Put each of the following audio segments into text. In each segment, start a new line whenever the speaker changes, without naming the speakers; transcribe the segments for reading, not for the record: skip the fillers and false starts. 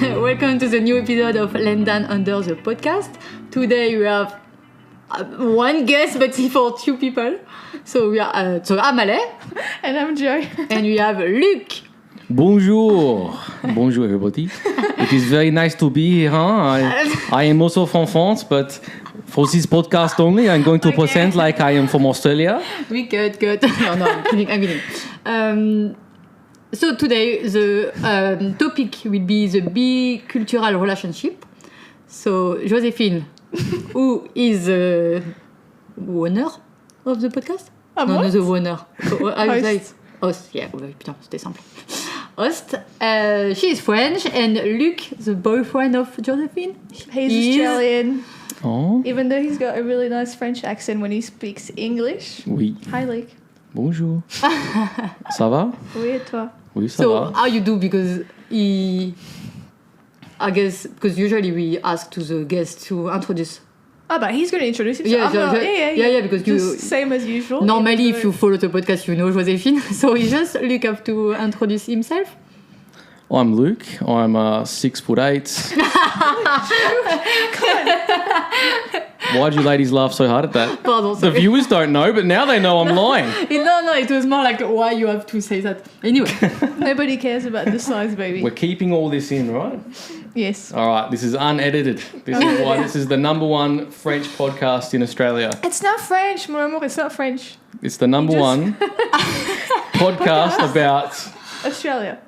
Welcome to the new episode of London Under the podcast. Today we have one guest, but for two people. So we are. So I'm Ale,
and I'm Joy,
and we have Luc.
Bonjour. Bonjour, everybody. It is very nice to be here. I am also from France, but for this podcast only, I'm going to present like I am from Australia.
We good. No, I'm kidding. So today the topic will be the bicultural relationship. So Joséphine, who is the owner of the podcast?
No,
the owner.
Host.
Host, yeah. Putain, c'était simple. Host. She is French, and Luc, the boyfriend of Joséphine,
He's Australian.
Oh.
Even though he's got a really nice French accent when he speaks English.
Oui.
Hi, Luc.
Bonjour. Ça va?
Oui, et toi?
Oui, ça
so
va.
how you do? Because I guess because usually we ask to the guest to introduce.
Oh, but he's going to introduce himself.
Yeah, because
just same as usual.
Normally, if you follow the podcast, you know Joséphine. So he just Luc have to introduce himself.
I'm Luke. I'm 6'8". Why'd you ladies laugh so hard at that?
Pardon,
the viewers don't know, but now they know I'm lying.
No, it was more like why you have to say that. Anyway.
Nobody cares about the size, baby.
We're keeping all this in, right?
Yes.
All right, this is unedited. This is why this is the number one French podcast in Australia.
It's not French, mon amour. It's not French.
It's the number one podcast about Australia.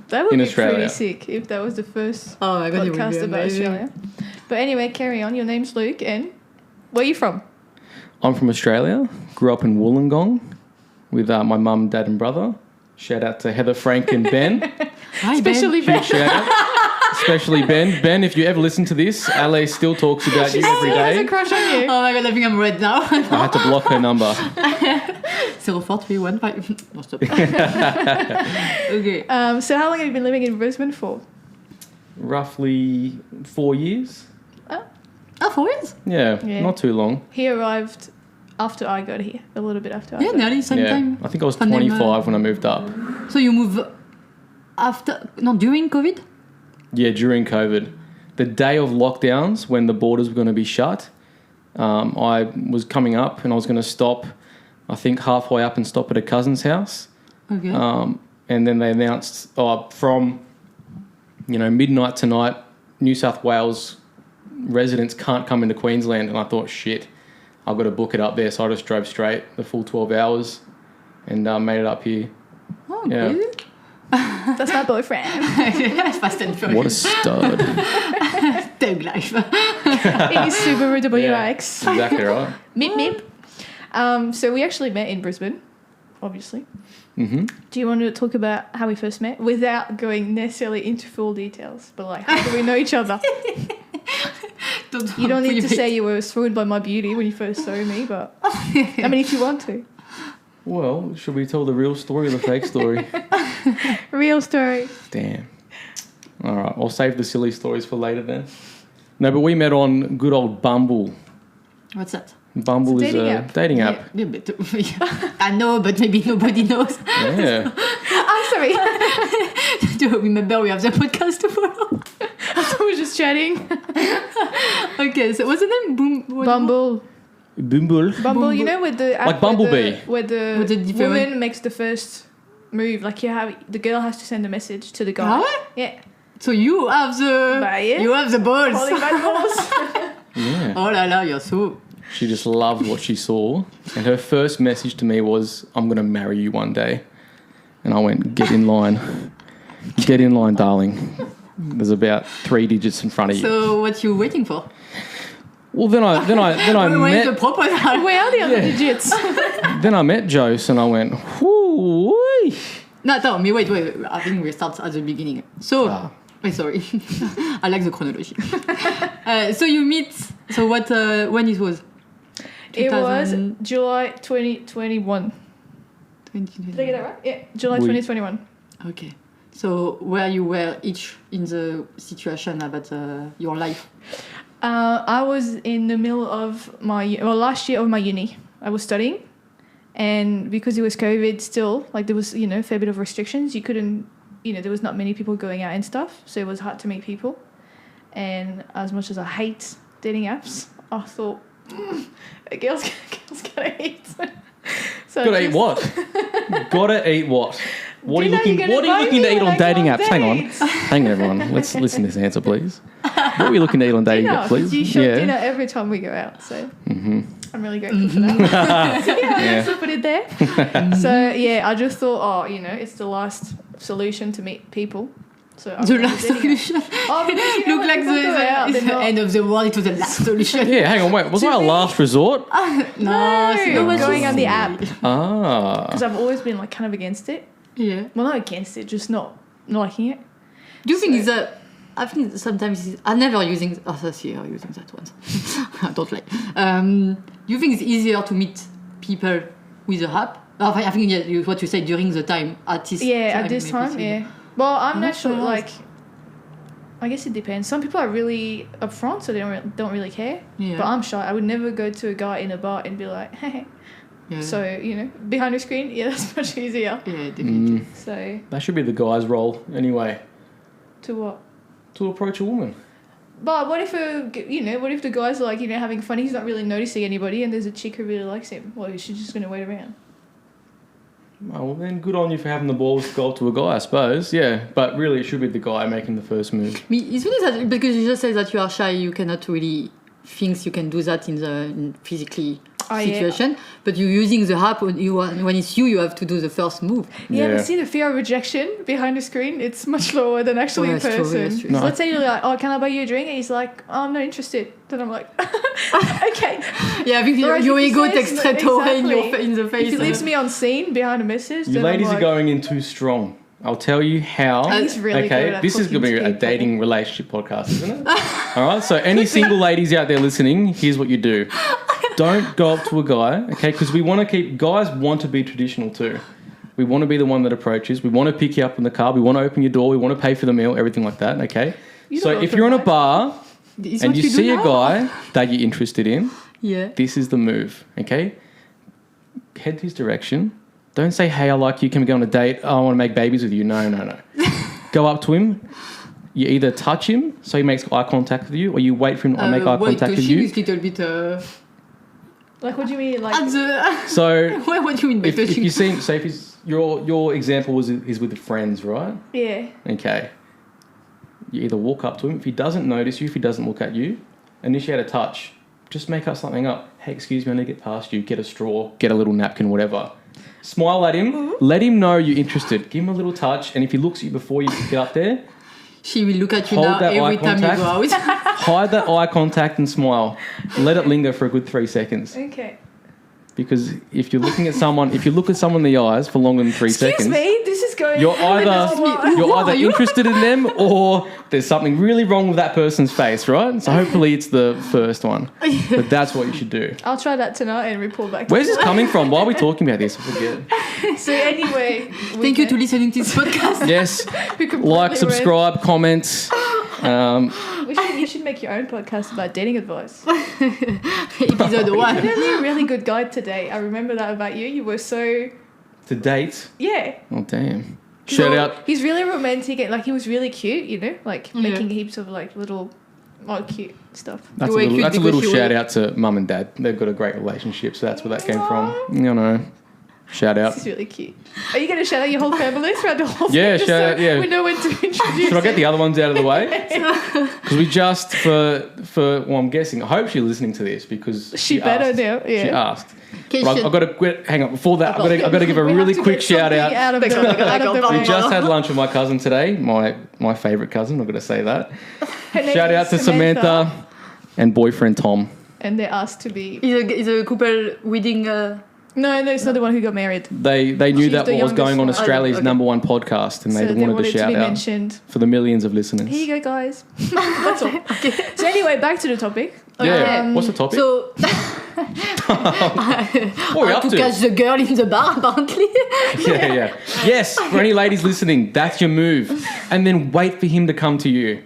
That would
in
be
Australia.
pretty sick if that was the first
my God,
podcast about Australia. But anyway, carry on. Your name's Luke, and where are you from?
I'm from Australia. Grew up in Wollongong with my mum, dad, and brother. Shout out to Heather, Frank, and Ben.
Hi,
Especially
Ben.
Ben.
Shout out. Especially Ben. Ben, if you ever listen to this, Ale still talks about you every
She has a
day.
crush on you.
Oh my God, I think I'm red now.
I had to block her number.
04315. No, stop. Okay.
So how long have you been living in Brisbane for?
Roughly 4 years.
Oh, 4 years?
Yeah,
Yeah.
not too long.
He arrived after I got here, a little bit after I got
Nearly same time.
I think I was
And then,
25 when I moved up.
So you move during COVID?
Yeah, during COVID. The day of lockdowns, when the borders were going to be shut, I was coming up and I was going to stop, I think halfway up and stop at a cousin's house.
Okay.
And then they announced from, midnight tonight, New South Wales residents can't come into Queensland. And I thought, shit, I've got to book it up there. So I just drove straight the full 12 hours and made it up here.
Oh,
Yeah.
crazy.
That's my boyfriend.
Fast and furious.
What a stud.
Thug life.
In his Subaru WRX.
Exactly right.
Meep meep. So we actually met in Brisbane, obviously.
Mm-hmm.
Do you want to talk about how we first met without going necessarily into full details? But like, how do we know each other? You don't need to say you were swooned by my beauty when you first saw me, but I mean, if you want to.
Well, should we tell the real story or the fake story?
Real story.
Damn. All right, I'll save the silly stories for later then. No, but we met on good old Bumble.
What's that?
Bumble
It's a
is
dating
a
app.
dating app.
Yeah, but, I know, but maybe nobody knows.
Yeah.
I'm sorry.
Do you remember we have the podcast to follow?
I thought we were just chatting.
Okay, so what's the name?
Bumble.
Bumble.
Bumble, you know, with the app
Like Bumblebee.
where the
With the different-
woman makes the first move. Like the girl has to send a message to the guy.
Huh?
Yeah.
So you have the
yeah.
you have the balls.
Calling my balls.
Yeah.
Oh la la, you're so.
She just loved what she saw. And her first message to me was, I'm going to marry you one day. And I went, get in line. Get in line, darling. There's about 3 digits in front of you.
So what you waiting for?
Well, then I
Where's the
met
proposal?
Where are the other
Yeah.
digits?
then I met Jose and I went, whoo-wee.
No, tell me, wait. I think we start at the beginning. So, wait, sorry. I like the chronology. So you meet. So what? When it was?
It was July 2021.
2020.
Did I get that right? Yeah, July
Oui.
2021.
Okay. So where you were each in the situation about your life?
I was in the middle of last year of my uni. I was studying, and because it was COVID still, like there was, a fair bit of restrictions. You couldn't there was not many people going out and stuff, so it was hard to meet people. And as much as I hate dating apps, I thought a girl's gotta eat. So
Gotta eat what? Gotta eat what? What are you looking to eat on dating apps? Hang on, everyone. Let's listen to this answer, please. What are we looking to eat on dating apps, please?
You shop dinner every time we go out, so I'm really grateful for that. Let's put it there. So I just thought, it's the last solution to meet people. So
the last solution.
Because,
Look like the end of the world. It was the last solution.
Yeah, hang on, wait. Was that a last resort?
No, going on the app.
Because
I've always been like kind of against it.
Yeah.
Well, not against it, just not liking it.
Do you think I think sometimes I'm never using. Oh, that's you're using that once. Don't lie. Do you think it's easier to meet people with the app? I think what you said during the time at this.
At this time. Well, I'm not sure. Like, I guess it depends. Some people are really upfront, so they don't really care.
Yeah.
But I'm shy. I would never go to a guy in a bar and be like, hey. Yeah. So, behind the screen, that's much easier.
Yeah, definitely.
So
that should be the guy's role anyway.
To what?
To approach a woman.
But what if the guy's like, having fun, he's not really noticing anybody, and there's a chick who really likes him? Well, she's just going to wait around.
Oh, well, then good on you for having the balls to go up to a guy, I suppose. Yeah, but really it should be the guy making the first move.
It's really that because you just said that you are shy, you cannot really think you can do that in physically situation. But you're using the app when it's you have to do the first move.
Yeah, but see the fear of rejection behind the screen, it's much lower than actually in person.
True.
No, so let's say you're like, oh, can I buy you a drink? And he's like, oh, I'm not interested. Then I'm like, okay.
Yeah, I think your ego takes straight away in the face.
If he leaves me on scene behind a message,
you
then
ladies
are
going in too strong. I'll tell you how.
He's really good at
this is going to be a dating relationship podcast, isn't it? All right. So any single ladies out there listening, here's what you do. Don't go up to a guy, okay? Because guys want to be traditional too. We want to be the one that approaches. We want to pick you up in the car. We want to open your door. We want to pay for the meal, everything like that, okay? So if you're in a bar and you see a guy that you're interested in, this is the move, okay? Head his direction. Don't say, hey, I like you. Can we go on a date? Oh, I want to make babies with you. No. Go up to him. You either touch him so he makes eye contact with you, or you wait for him to make eye contact with you.
Is little bit,
like, what do you mean? Like,
so what do you mean?
If you see, so if your example is with friends, right?
Yeah.
Okay. You either walk up to him. If he doesn't notice you, if he doesn't look at you, initiate a touch. Just make up something up. Hey, excuse me, I need to get past you. Get a straw. Get a little napkin, whatever. Smile at him. Let him know you're interested. Give him a little touch. And if he looks at you before you get up there,
she will look at you now every time you go out.
Hide that eye contact and smile. Let it linger for a good 3 seconds.
Okay.
Because if you look at someone in the eyes for longer than 3 seconds,
this is going.
You're either interested in them or there's something really wrong with that person's face, right? So hopefully it's the first one. But that's what you should do.
I'll try that tonight and report back.
Where's this coming from? Why are we talking about this? I forget.
So anyway,
thank you to listening to this podcast.
Yes. Like, subscribe, comment.
You should make your own podcast about dating advice.
Episode 1.
You're really a really good guide today. I remember that about you. You were so...
To date?
Yeah.
Oh, damn. Shout out.
He's really romantic and he was really cute, making heaps of little cute stuff.
That's a little shout out to mum and dad. They've got a great relationship, so that's where that came from. Shout out.
This is really cute. Are you going to shout out your whole family throughout the whole thing?
Yeah, shout out, yeah.
We know when to introduce.
Should I get the other ones out of the way? Because we just, I'm guessing, I hope she's listening to this because she better asked.
Now, yeah.
She asked. I've got to hang on. Before that, I've got to give a really quick shout out. We just had lunch with my cousin today, my favourite cousin. I've got to say that. Shout out to Samantha and boyfriend Tom.
And they asked to be.
Is a couple wedding.
No, it's not the one who got married.
They knew that what was going on Australia's #1 podcast, and they wanted to shout out
mentioned.
For the millions of listeners.
Here you go, guys. That's all. Okay. So anyway, back to the topic.
Yeah. What's the topic?
So,
what are we up to?
Catch the girl in the bar, apparently.
Yeah. Yes, for any ladies listening, that's your move, and then wait for him to come to you.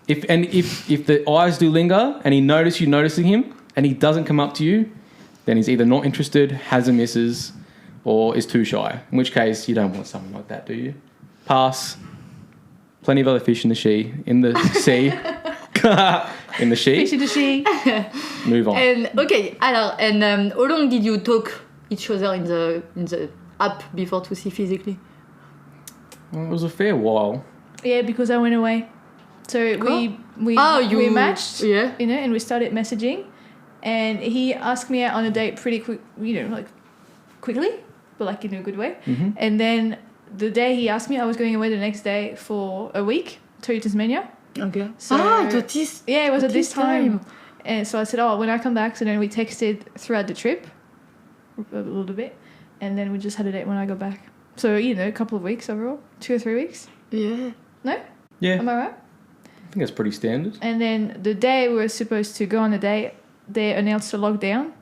If the eyes do linger, and he notices you noticing him, and he doesn't come up to you, then he's either not interested, has a missus, or is too shy. In which case, you don't want someone like that, do you? Pass. plenty of other fish in the sea. In the sea. In the sea.
Fish in the sea.
Move on.
And okay, alors, and how long did you talk each other in the app before to see physically?
Well, it was a fair while.
Yeah, because I went away. So we matched,
yeah,
and we started messaging, and he asked me out on a date pretty quick, quickly, but like in a good way.
Mm-hmm.
And then the day he asked me, I was going away the next day for a week to Tasmania.
Okay.
So
this.
Yeah, it was at this time. And so I said, when I come back, so then we texted throughout the trip a little bit, and then we just had a date when I got back. So, a couple of weeks overall, 2 or 3 weeks.
Yeah.
No?
Yeah.
Am I right?
I think that's pretty standard.
And then the day we were supposed to go on a date, they announced a lockdown.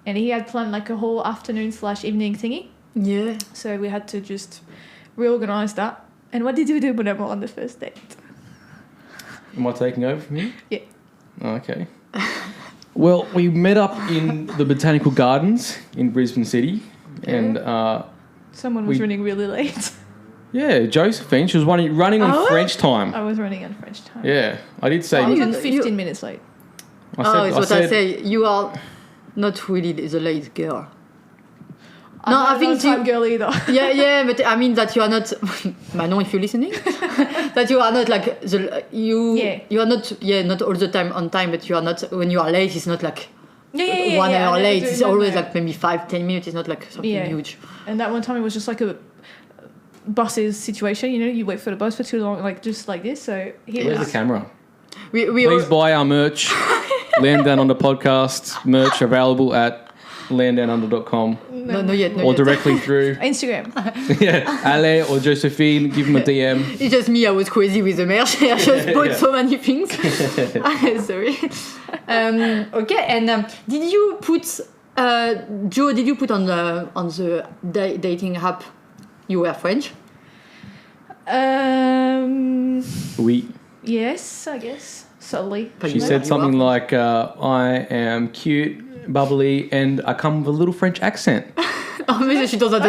And he had planned like a whole afternoon/evening thingy.
Yeah.
So we had to just reorganise that. And what did you do when I went on the first date?
Am I taking over from you?
Yeah.
Oh, okay. Well, we met up in the Botanical Gardens in Brisbane City. And
someone was running really late.
yeah, Josephine, she was running on French time.
I was running on French time.
Yeah, I did say...
I was like 15 minutes late.
I say. You are not really the late girl. No, I think
time girl either.
yeah, but I mean that you are not. Manon, if you're listening, that you are not like you.
Yeah.
You are not. Yeah, not all the time on time, but you are not. When you are late, it's not like 1 hour late. It's always like maybe 5-10 minutes. It's not like something huge.
And that one time it was just like a buses situation. You wait for the bus for too long, like just like this. So
Where's the camera?
Please
buy our merch. Land Down Under podcast merch available at landdownunder.com.
No, yet.
Or directly through
Instagram.
yeah, Ale or Josephine, give them a DM.
It's just me. I was crazy with the merch. I just bought so many things. Sorry. Okay, and did you put Joe? Did you put on the dating app? You were French.
Oui.
Yes, I guess subtly.
She said something like, "I am cute, bubbly, and I come with a little French accent."
She does that.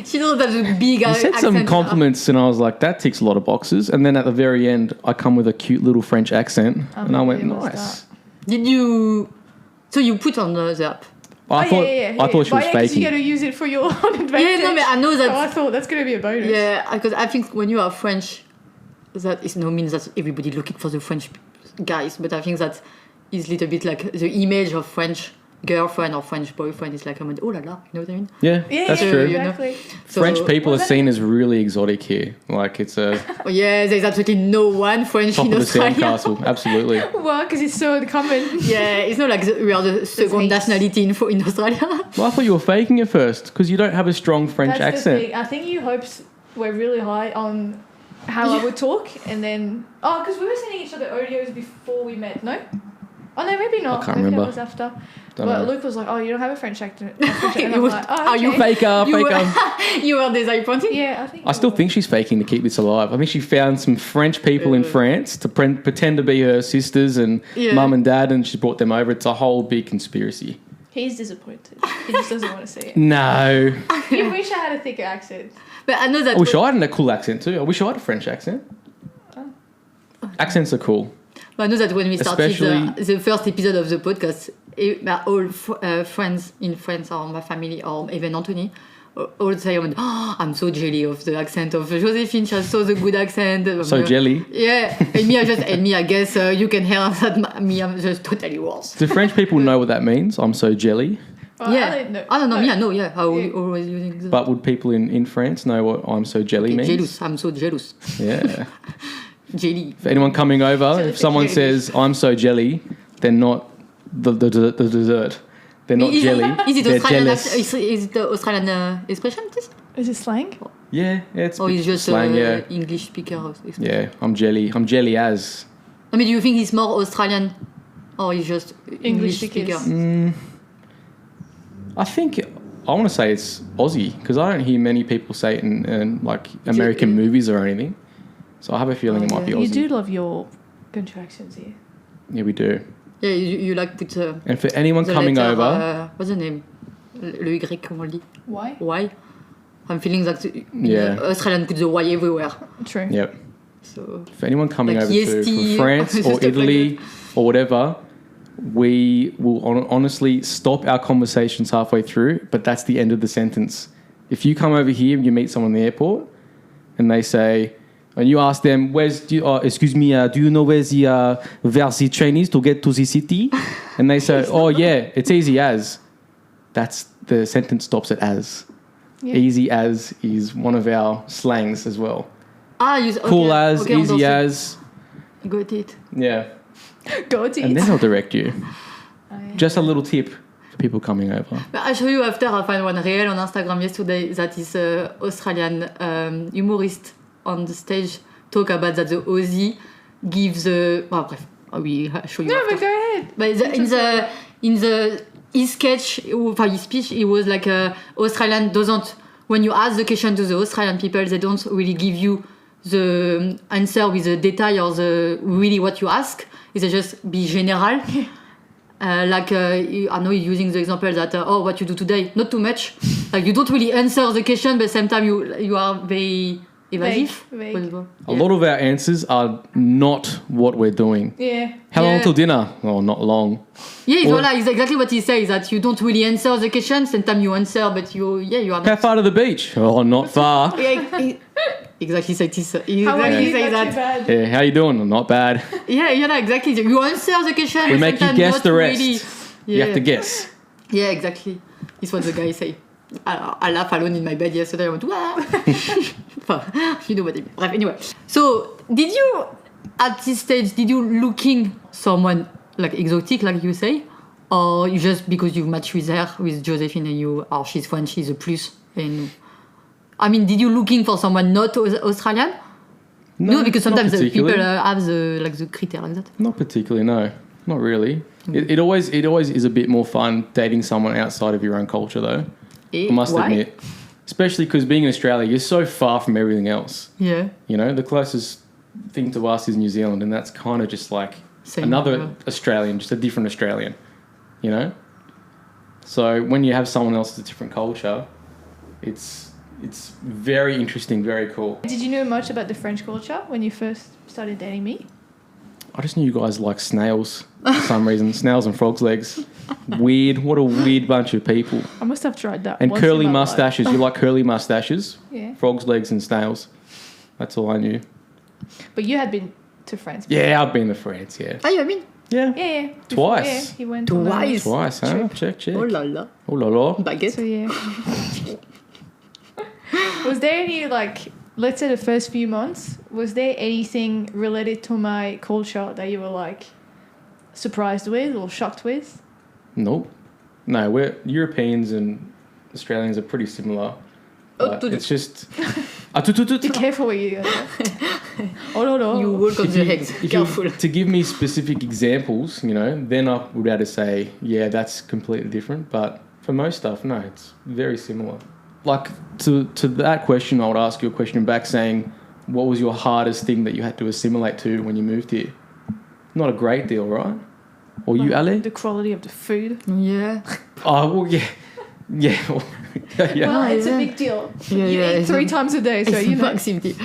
She does that big
accent. You said some compliments, and I was like, "That ticks a lot of boxes." And then at the very end, I come with a cute little French accent, and I went, "Nice."
Did you? So you put on the app?
I thought she was faking.
You got to use it for your own advantage.
Yeah, no, but I know that.
So I thought that's going to be a bonus.
Yeah, because I think when you are French, that is no means that everybody looking for the French guys, but I think that is a little bit like the image of French girlfriend or French boyfriend is like, oh la la, you know what I mean?
Yeah, that's true.
Exactly.
French people are seen as really exotic here. Like it's a...
Oh yeah, there's absolutely no one French
top
in
of the
Australia.
sandcastle, absolutely.
Well, because it's so common.
Yeah, it's not like we are the second nationality in Australia.
Well, I thought you were faking it first because you don't have a strong French accent.
The thing. I think your hopes were really high on how I would talk, and then because we were sending each other audios before we met. No. Oh no, maybe not.
I can't
maybe
remember.
That was after.
Don't
but
know.
Luke was like, "Oh, you don't have a French accent." And I'm like, "Oh,
Are you
okay."
Faker.
You were disappointed?
Yeah, I think.
I still think she's faking to keep this alive. I think she found some French people in France to pretend to be her sisters and mum and dad, and she brought them over. It's a whole big conspiracy.
He's disappointed. He just doesn't want to see it.
No.
You wish I had a thicker accent.
But I know that.
I wish I had a cool accent too. I wish I had a French accent. Accents are cool.
But I know that when we started
Especially-
the first episode of the podcast, all friends in France or my family or even Anthony all say, "Oh, I'm so jelly of the accent of Josephine. She has so the good accent."
So jelly.
Yeah, and me, I guess you can hear that me, I'm just totally worse.
Do French people know what that means? I'm so jelly.
Well,
Yeah, I don't know.
No.
Me, I know. Yeah, I always using. The,
But would people in France know what I'm so jelly means?
jealous. I'm so jealous.
Yeah.
Jelly.
For anyone coming over, if someone says I'm so jelly, they're not the dessert. They're not jelly.
Is it
they're
Australian?
jealous.
Is it the Australian expression? This?
Is it slang?
Yeah, it's
Or is just
slang. Yeah,
English speaker expression?
yeah. I'm jelly. I'm jelly as.
I mean, do you think he's more Australian, or he's just English speaker?
I think I want to say it's Aussie because I don't hear many people say it in like American movies or anything. So I have a feeling it might be Aussie.
You do love your country accents here.
Yeah, we do.
Yeah, you like put.
And for anyone
the
coming
letter,
over,
what's the name? Le Y, comment on le dit?
Why?
Why? I'm feeling that
Yeah.
Australian put the Y everywhere.
True.
Yep.
So
For anyone coming
Like
over
EST
from France
or
or
stuff like
Italy or whatever, we will honestly stop our conversations halfway through, but that's the end of the sentence. If you come over here and you meet someone in the airport and they say, and you ask them, excuse me, do you know where's the Chinese to get to the city? And they say, oh yeah, it's easy as. That's the sentence stops at as.
Yeah.
Easy as is one of our slangs as well.
okay,
Cool as,
okay,
easy
understood.
as.
Got it.
Yeah.
Got it.
And then I'll direct you. Just a little tip for people coming over.
But I show you after. I find one reel on Instagram yesterday that is Australian humorist on the stage talk about that the Aussie gives bref, I will show you
No,
after.
but go ahead.
But in his sketch, his speech, he was like Australian doesn't. When you ask the question to the Australian people, they don't really give you the answer with the detail or the really what you ask. It's just be general. I know you're using the example that what you do today, not too much. Like you don't really answer the question, but same time you are very evasive.
Vague.
A lot of our answers are not what we're doing.
Yeah.
How long
Yeah.
till dinner? Oh, not long.
Yeah,
Or-
it's exactly what he says, that you don't really answer the question. Sometimes you answer, but you are
How
not.
far to the beach? Oh, not far.
Yeah, exactly say this.
How are
Exactly
you?
say
Not too
that.
bad.
Yeah, how you doing? Not bad.
Yeah, exactly. You answer the question.
We
but
make you
sometimes
guess
not
the rest.
Really.
You
Yeah.
have to guess.
Yeah, exactly. It's what the guy say. I laugh alone in my bed yesterday. I went, wow. You know what I mean. Bref, anyway. So, did you, at this stage, looking someone like exotic, like you say? Or you just, because you matched with her, with Josephine, and she's French, she's a plus? And I mean, did you looking for someone not Australian? No, because sometimes
not
the people
particularly.
have the criteria like that.
Not particularly, no. Not really. It always is a bit more fun dating someone outside of your own culture, though. I must
Why?
admit. Especially because being in Australia, you're so far from everything else.
Yeah.
You know, the closest thing to us is New Zealand, and that's kind of just like
Same,
another
yeah.
Australian, just a different Australian, you know? So when you have someone else with a different culture, it's very interesting, very cool.
Did you know much about the French culture when you first started dating me?
I just knew you guys like snails for some reason. Snails and frogs' legs. Weird. What a weird bunch of people.
I must have tried that.
And
once
curly
in my life.
mustaches. You like curly mustaches?
Yeah.
Frogs' legs and snails. That's all I knew.
But you had been to France before.
Yeah, I've been to France, yeah.
Ah, you mean?
Yeah.
Yeah. Before,
Twice.
Yeah, he went on a-
Twice?
Twice, huh?
Trip.
Check.
Oh la la.
Oh la la.
Baguette.
So yeah. Was there any let's say the first few months, was there anything related to my culture that you were surprised with or shocked with?
Nope. No, we're Europeans and Australians are pretty similar. But it's just...
Be careful where you go. Oh no.
You walk on the eggs. Careful.
To give me specific examples, you know, then I would be able to say, yeah, that's completely different. But for most stuff, no, it's very similar. Like, to that question, I would ask you a question back saying, what was your hardest thing that you had to assimilate to when you moved here? Not a great deal, right? Or you, Ale?
The quality of the food.
Yeah.
Oh, well, yeah. Yeah. Yeah.
Well, it's
yeah.
a big deal.
Yeah,
you
yeah,
eat
it's
3
a-
times a day, so
It's
you know.
proximity.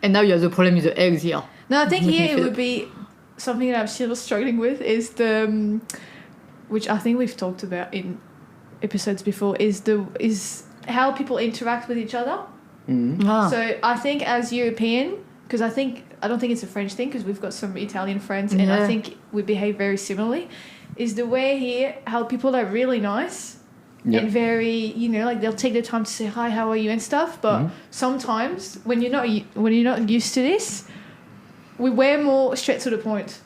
And now you have the problem with the eggs here.
No, I think
Making
here
me
it
feel-
would be something that I'm still struggling with is the, which I think we've talked about in episodes before, is how people interact with each other.
Mm-hmm.
Ah.
So I think as European, because I don't think it's a French thing because we've got some Italian friends and I
Yeah.
think we behave very similarly, is the way here how people are really nice.
Yep.
And very, they'll take the time to say hi, how are you and stuff. But sometimes when you're not used to this, we're more straight to the point.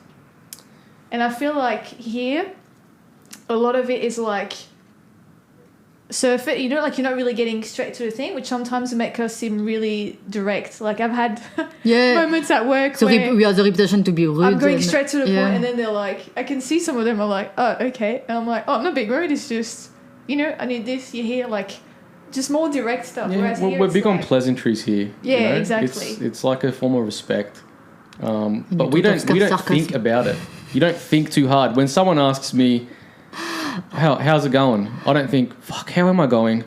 And I feel like here, a lot of it is surf it. You're not really getting straight to the thing, which sometimes make us seem really direct. Like I've had
Yeah.
moments at work
So
where
we have the reputation to be rude.
I'm going
and-
straight to the
yeah.
point, and then they're like, I can see some of them are like, oh, okay. And I'm like, oh, I'm not being rude. It's just, I need this. You hear just more direct stuff.
Yeah,
Whereas
we're
here it's
big on
like-
pleasantries here.
Yeah,
you know?
exactly.
It's like a form of respect. But
You
we
don't
don't
sarcasm.
think about it. You don't think too hard. When someone asks me, how's it going? I don't think, fuck, how am I going?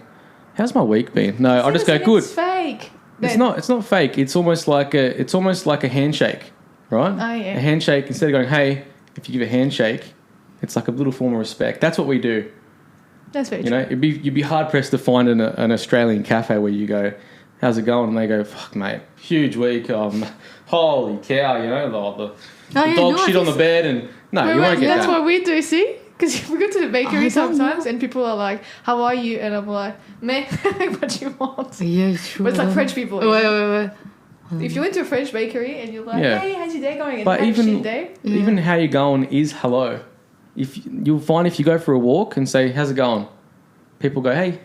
how's my week been? No, I'll just go, good.
It's fake.
It's not fake. It's almost like a handshake, right?
Oh, yeah.
A handshake, instead of going, hey, if you give a handshake, it's like a little form of respect. That's what we do.
That's very
You
true.
know, you'd be hard pressed to find an Australian cafe where you go, how's it going? And they go, fuck, mate, huge week. Holy cow, you know, the dog shit on the bed. And no, you won't get
That's
that.
what we do, see? Because we go to the bakery
I don't
sometimes
know.
and people are like, how are you? And I'm like, meh, what you want?
Yeah, it's true.
But it's like French people.
Ouais.
If you went to a French bakery and you're like,
Yeah.
hey, how's your day going? And
But
you had a
even
shit day.
even how you going is hello. You'll find if you go for a walk and say, how's it going? People go, hey.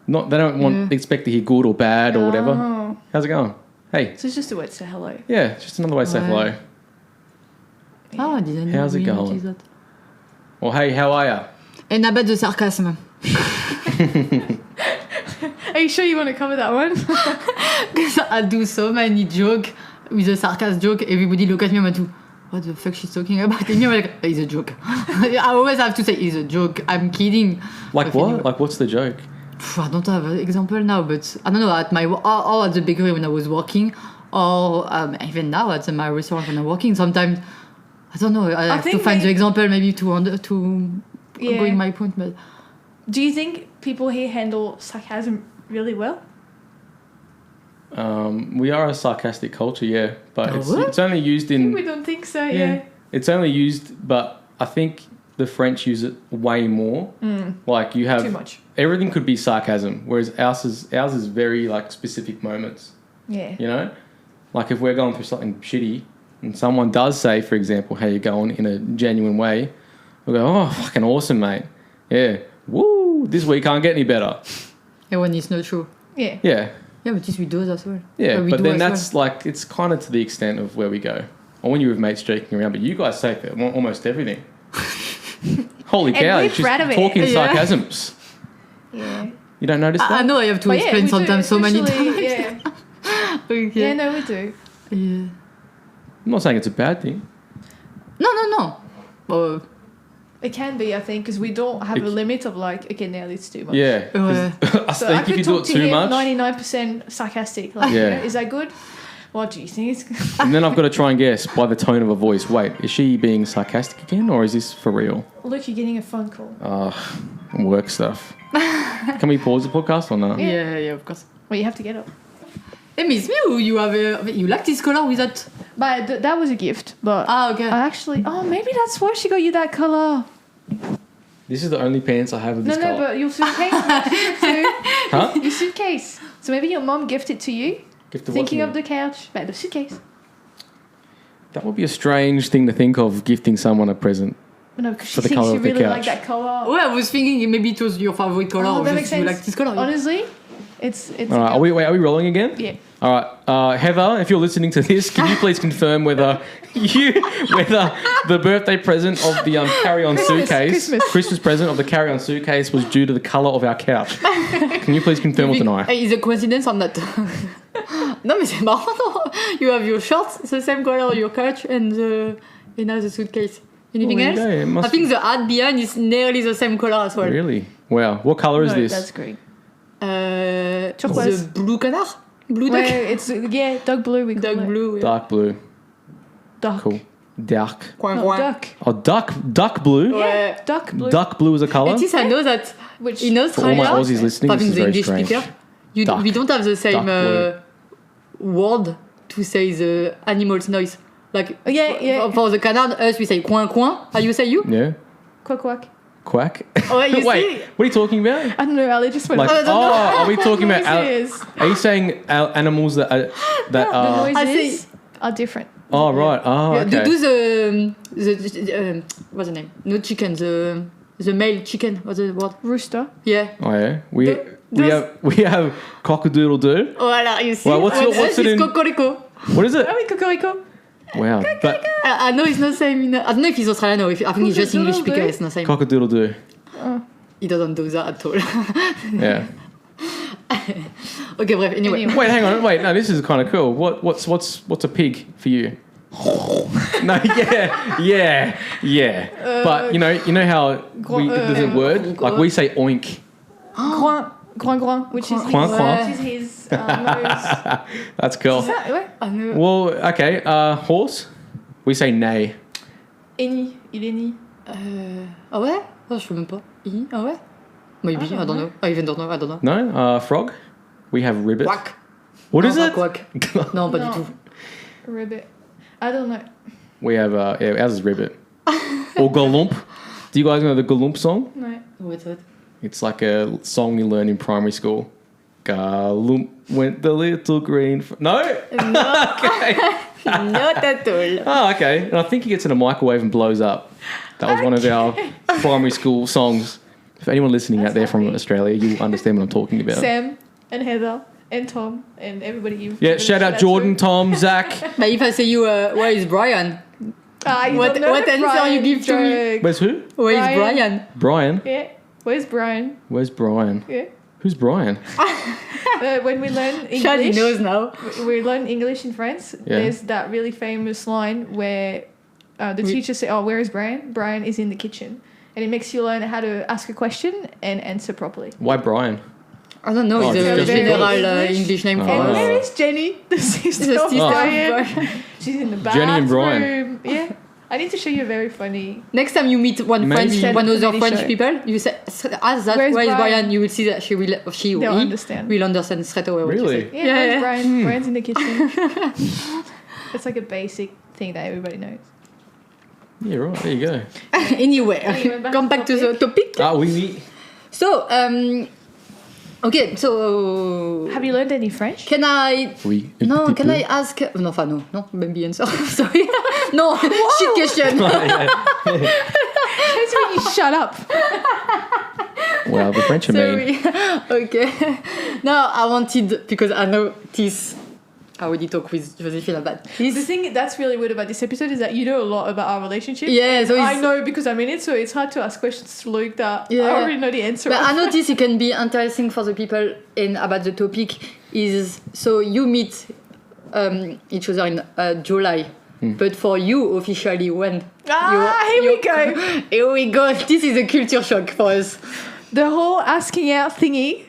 They don't expect to hear good or bad or whatever.
Oh.
How's it going? Hey.
So it's just a way to say hello.
Yeah, it's just another way to say hello.
Ah, I didn't
How's it
really
going?
notice that.
Or hey, how are ya?
And about the sarcasm.
Are you sure you want to cover that one?
Because I do so many jokes with a sarcasm joke. Everybody look at me and do, what the fuck she's talking about? And you're like, it's a joke. I always have to say, it's a joke. I'm kidding.
Like
But
what?
anyway.
Like what's the joke?
I don't have an example now, but I don't know, at my or at the bakery when I was working, or even now at my restaurant when I'm working, sometimes, I don't know, I have to
think
find
they-
the example maybe to
Yeah.
go in my point, but
Do you think people here handle sarcasm really well?
We are a sarcastic culture, yeah, but
what?
it's only used in.
We don't think so, yeah.
It's only used, but I think the French use it way more. Like you have
Too much.
everything could be sarcasm, whereas ours is very like specific moments.
Yeah.
You know, like if we're going through something shitty and someone does say, for example, "How you going?" in a genuine way, we'll go, "Oh, fucking awesome, mate! Yeah, woo! This week can't get any better."
yeah, when it's not true.
Yeah.
Yeah,
Yeah, but this we do as well.
yeah,
We
but
do
then
as
that's like it's kind of to the extent of where we go. Or when you're with mates joking around, but you guys say that almost everything. Holy
And
cow!
we're
It's just
proud of it.
talking
Yeah.
sarcasms.
Yeah.
You don't notice that?
I know I have to
But yeah,
explain
we do,
sometimes so many
especially-
times.
Yeah.
Okay.
Yeah, no, we do.
Yeah.
I'm not saying it's a bad thing.
No. Oh,
It can be, I think, because we don't have a
It-
limit of like, okay, now let's do much.
Yeah. 'cause I
So I
think if
could
you do
talk
it
to
too
him
much,
99% sarcastic. Like,
Yeah.
you know, is that good? What do you think it's good?
and then I've got to try and guess by the tone of a voice. Wait, is she being sarcastic again, or is this for real?
Look, you're getting a phone call.
Work stuff. Can we pause the podcast or not?
yeah, of course.
Well, you have to get up.
Hey, Miss Me, you have you like this color with that?
But that was a gift. But
Okay.
I actually, maybe that's why she got you that color.
This is the only pants I have of this
No,
colour.
but your suitcase matches it too.
Huh?
Your suitcase. So maybe your mom gifted to you,
Gift of
thinking
what
of
to
the couch, but the suitcase.
me? That would be a strange thing to think of, gifting someone a present.
No, because she
For the
thinks
colour
you
of the
really
couch.
like that color.
Oh, I was thinking maybe it was your favorite color,
Oh,
or
that
just
makes
you
sense.
like this color.
Honestly, it's.
All right, are we rolling again?
Yeah.
All right, Heather, if you're listening to this, can you please confirm whether the birthday present of the carry-on suitcase,
Christmas.
present of the carry-on suitcase was due to the colour of our couch? Can you please confirm or deny?
Is a coincidence or not? Non, mais c'est marrant. Non? You have your shorts, the same color, your couch, and now the suitcase. Anything
Well,
else?
yeah, it must
I think the hat behind is nearly the same color as well.
Really? Wow. What colour is
No,
this?
that's green.
The blue canard? Blue duck?
Well, it's dark blue. We call
Dark
it.
blue. Yeah.
Dark blue.
Dark.
Cool. Dark.
Coin,
No,
coin.
duck.
Oh, duck blue?
Ouais.
Dark blue.
Duck blue is a colour?
It is, I know that
Which
in Australia,
For all my Aussies listening,
I
this
think
is
the
very
English
strange.
speaker,
Duck.
we don't have the same
Dark
word to say the animal's noise. Like
Yeah.
for the canard, us we say coin coin. How you say you?
Yeah.
Quack quack.
Quack?
Oh, you
Wait,
see?
what are you talking about?
I don't know. Ali just went.
Like,
I don't know.
are we talking about...
noises.
Are you saying animals that are...
The
I
noises
see.
are different.
Oh, right. Oh,
Yeah,
okay.
do the what's the name? No chicken. The male chicken. What's the word?
Rooster.
Yeah.
Oh, yeah. We
Those-
have cock-a-doodle-doo.
Voilà, you see.
Well, what's it in-
Cocorico.
What is it?
Oh, cocorico.
Wow. But
I know it's not same. I don't know if he's Australian or if I think he's just English speaker. It's not same.
cock-a-doodle-doo.
He doesn't do that at all.
Yeah.
Okay, bref. Anyway.
Wait, hang on. Wait, no, this is kind of cool. What's a pig for you? No, yeah. But you know how there's a word like we say oink.
Coin. Groin groin, which is
Groin groin.
which is his nose.
That's cool.
Is that ouais?
Ah, no.
Well, okay. Horse. We say neigh.
Eni, il est ni.
Ah ouais? Oh, je sais même pas. Ah ouais? Maybe, I don't know. I even don't know, I don't know.
No. Frog. We have ribbit.
Quack.
What is
Non,
it?
pas quack. Non, pas du tout.
Ribbit. I don't know.
We have ours is ribbit. Or galump. Do you guys know the galump song?
No.
What's it?
It's like a song you learn in primary school. Galump went the little green. No. Okay.
Not at all.
Oh, okay. And I think he gets in a microwave and blows up. That was one of our primary school songs. If anyone listening out there from Australia, you'll understand what I'm talking about.
Sam and Heather and Tom and everybody you've
Yeah, shout out Jordan, Tom, Zach.
But if I say you, where is Brian?
You
What-
don't know
what
the
answer
Brian
you give to me?
joke.
Where's who?
Where is
Brian.
Brian?
Brian.
Yeah. Where's Brian?
Where's Brian?
Yeah.
Who's Brian?
When we learn
Charlie
English,
knows now.
we learn English in France.
Yeah.
There's that really famous line where the teacher says, "Oh, where is Brian? Brian is in the kitchen," and it makes you learn how to ask a question and answer properly.
Why Brian?
I don't know,
Oh,
it's a
just
general
English.
English name for
And
Oh.
us.
where is Jenny, the sister
The
of
sister of
Brian?
Brian.
She's in the bathroom.
Jenny and Brian.
Yeah. I need to show you a very funny.
Next time you meet one
Maybe-
one other
Comedy
French
show.
people, you say, ask that,
Where's
where is
Brian?
Brian? You will see that she
They'll
he
understand.
will understand straight away what you
Really?
say.
Yeah,
Yeah,
where's
yeah.
Brian? Brian's in the kitchen. It's like a basic thing that everybody knows.
Yeah, right. There you go.
Anyway,
Anyway,
come back to the topic.
Ah, oui.
So, okay, so
Have you learned any French?
can I?
Oui.
No, can I ask? No, enfin, no, maybe answer. Sorry, no, shit question.
That's when you shut up.
Wow, the French are mean.
Sorry. Okay. Now I wanted, because I know this. I already talked with Josephine about
The
this.
thing that's really weird about this episode is that you know a lot about our relationship.
Yeah, so
I
it's,
know because I'm in it, so it's hard to ask questions to Luke that
Yeah.
I already know the answer.
but
of.
I notice it can be interesting for the people in about the topic is, so you meet each other in July, but for you officially when?
Here we go.
Here we go. This is a culture shock for us.
The whole asking out thingy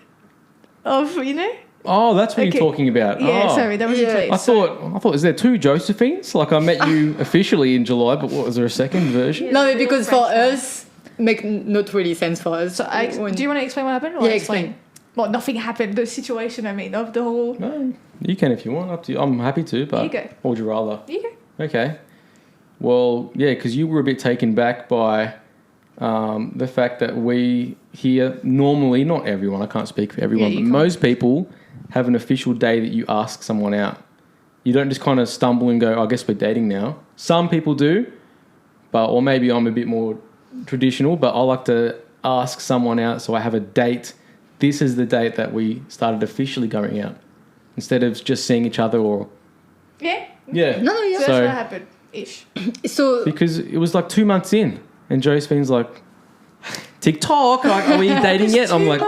of, you know?
Oh, that's what
Okay.
you're talking about.
Yeah,
Oh.
sorry, that was
Yeah.
a
I
place.
thought, is there two Josephines? Like I met you officially in July, but what was there a second version?
No,
the
because
real
for
French
us, make not really sense for us.
So do you want to explain what happened? Or
Yeah,
I
explain.
Well, nothing happened. The situation, I mean, of the whole...
No, you can if you want. Up to you. I'm happy to, but
You go.
what would you rather?
You go.
Okay. Well, yeah, because you were a bit taken back by the fact that we here normally, not everyone, I can't speak for everyone,
Yeah,
but
you can't.
most people have an official day that you ask someone out. You don't just kind of stumble and go, I guess we're dating now. Some people do, but or maybe I'm a bit more traditional, but I like to ask someone out so I have a date. This is the date that we started officially going out instead of just seeing each other or...
Yeah?
Yeah.
No,
So
yeah.
that's
So-
what happened. Ish.
So
Because it was like 2 months in, and Josephine's like, TikTok, like, are we dating yet? I'm like,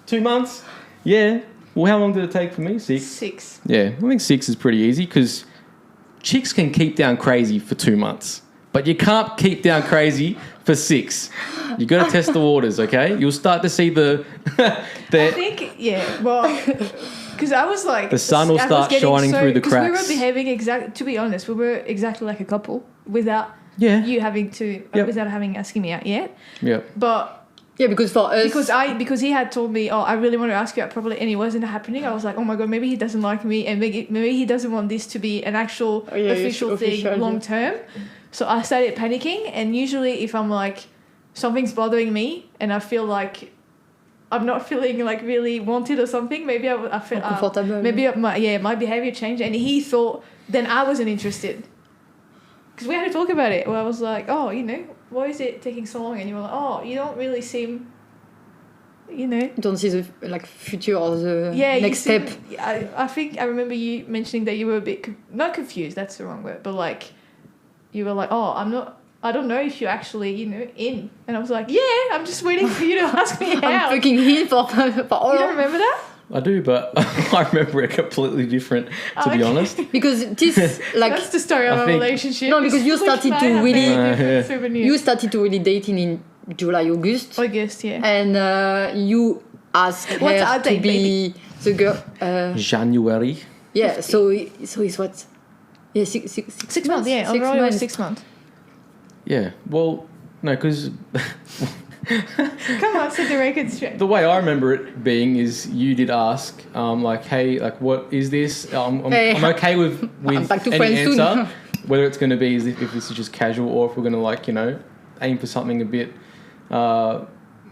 2 months? Yeah. Well, how long did it take for me? 6.
6.
Yeah, I think 6 is pretty easy because chicks can keep down crazy for 2 months, but you can't keep down crazy for 6. You got to test the waters, okay? You'll start to see
I think, yeah, well, because I was like...
The sun will
I was
start
getting
shining through the
'cause we
cracks.
were behaving to be honest, we were exactly like a couple without
Yeah.
you having to,
Yep.
without having asking me out yet.
Yeah.
But
yeah, because for us,
because he had told me, oh, I really want to ask you out properly, and it wasn't happening. I was like, oh my god, maybe he doesn't like me, and maybe he doesn't want this to be an actual official thing long term. So I started panicking, and usually if I'm like something's bothering me, and I feel like I'm not feeling like really wanted or something, maybe I feel
uncomfortable.
maybe my behavior changed, and he thought then I wasn't interested. Because we had to talk about it. Where I was like, oh, you know, why is it taking so long? And you were like, oh, you don't really seem, you know.
don't see the like future or the
Yeah,
next
you seem-
step.
I think I remember you mentioning that you were a bit, not confused, that's the wrong word, but like, you were like, oh, I don't know if you're actually, you know, in. And I was like, yeah, I'm just waiting for you to ask me
I'm
out.
fucking here for all.
You don't remember that?
I do, but I remember it completely different, to be
Okay.
honest.
because this like
That's the story of
I
our
think-
relationship.
No, because you
Which
started
might
to
have
really-
been a different
Yeah.
souvenir.
you started to really dating in July, August,
August, yeah.
and you ask
What's
her
our
to
date,
be the girl.
January.
Yeah, so it's what? Yeah, 6
months. Yeah, overall it was 6 months.
Yeah. Well, no, because
Come on, set the record straight.
the way I remember it being is you did ask, like, hey, like, what is this? I'm okay with
back to
any
friends soon.
answer, whether it's going to be if this is just casual or if we're going to, like, you know, aim for something a bit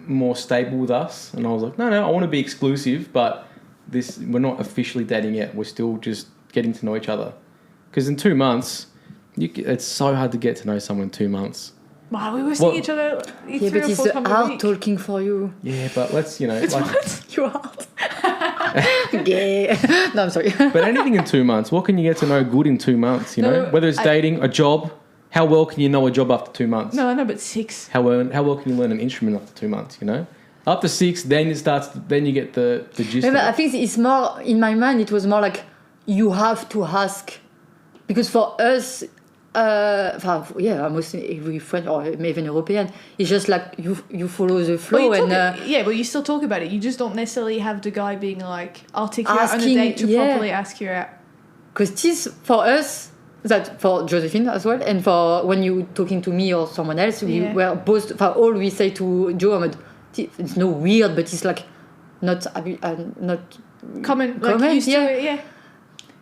more stable with us. And I was like, no, I want to be exclusive, but we're not officially dating yet. We're still just getting to know each other. Because in 2 months, it's so hard to get to know someone in 2 months.
Wow, we were seeing each other 3
but
or
it's
4 times a
hard
week.
talking for you.
Yeah, but let's, you know,
It's
like,
what?
You're hard. Yeah. No, I'm sorry.
but anything in 2 months, what can you get to know good in 2 months? You know,
No,
whether it's dating, a job. How well can you know a job after 2 months?
No, but 6.
How well can you learn an instrument after 2 months? You know, after 6, then it starts. Then you get the gist.
But
of
I
it.
think it's more in my mind. It was more like you have to ask, because for us, almost every French or even European, it's just like you follow the flow
but you still talk about it. You just don't necessarily have the guy being like, "I'll take you out on a
Asking,
date" to
yeah.
properly ask you out.
because this for us, that for Josephine as well, and for when you talking to me or someone else, we were both. For all we say to Joe, it's no weird, but it's like not
Common, like used to it, yeah.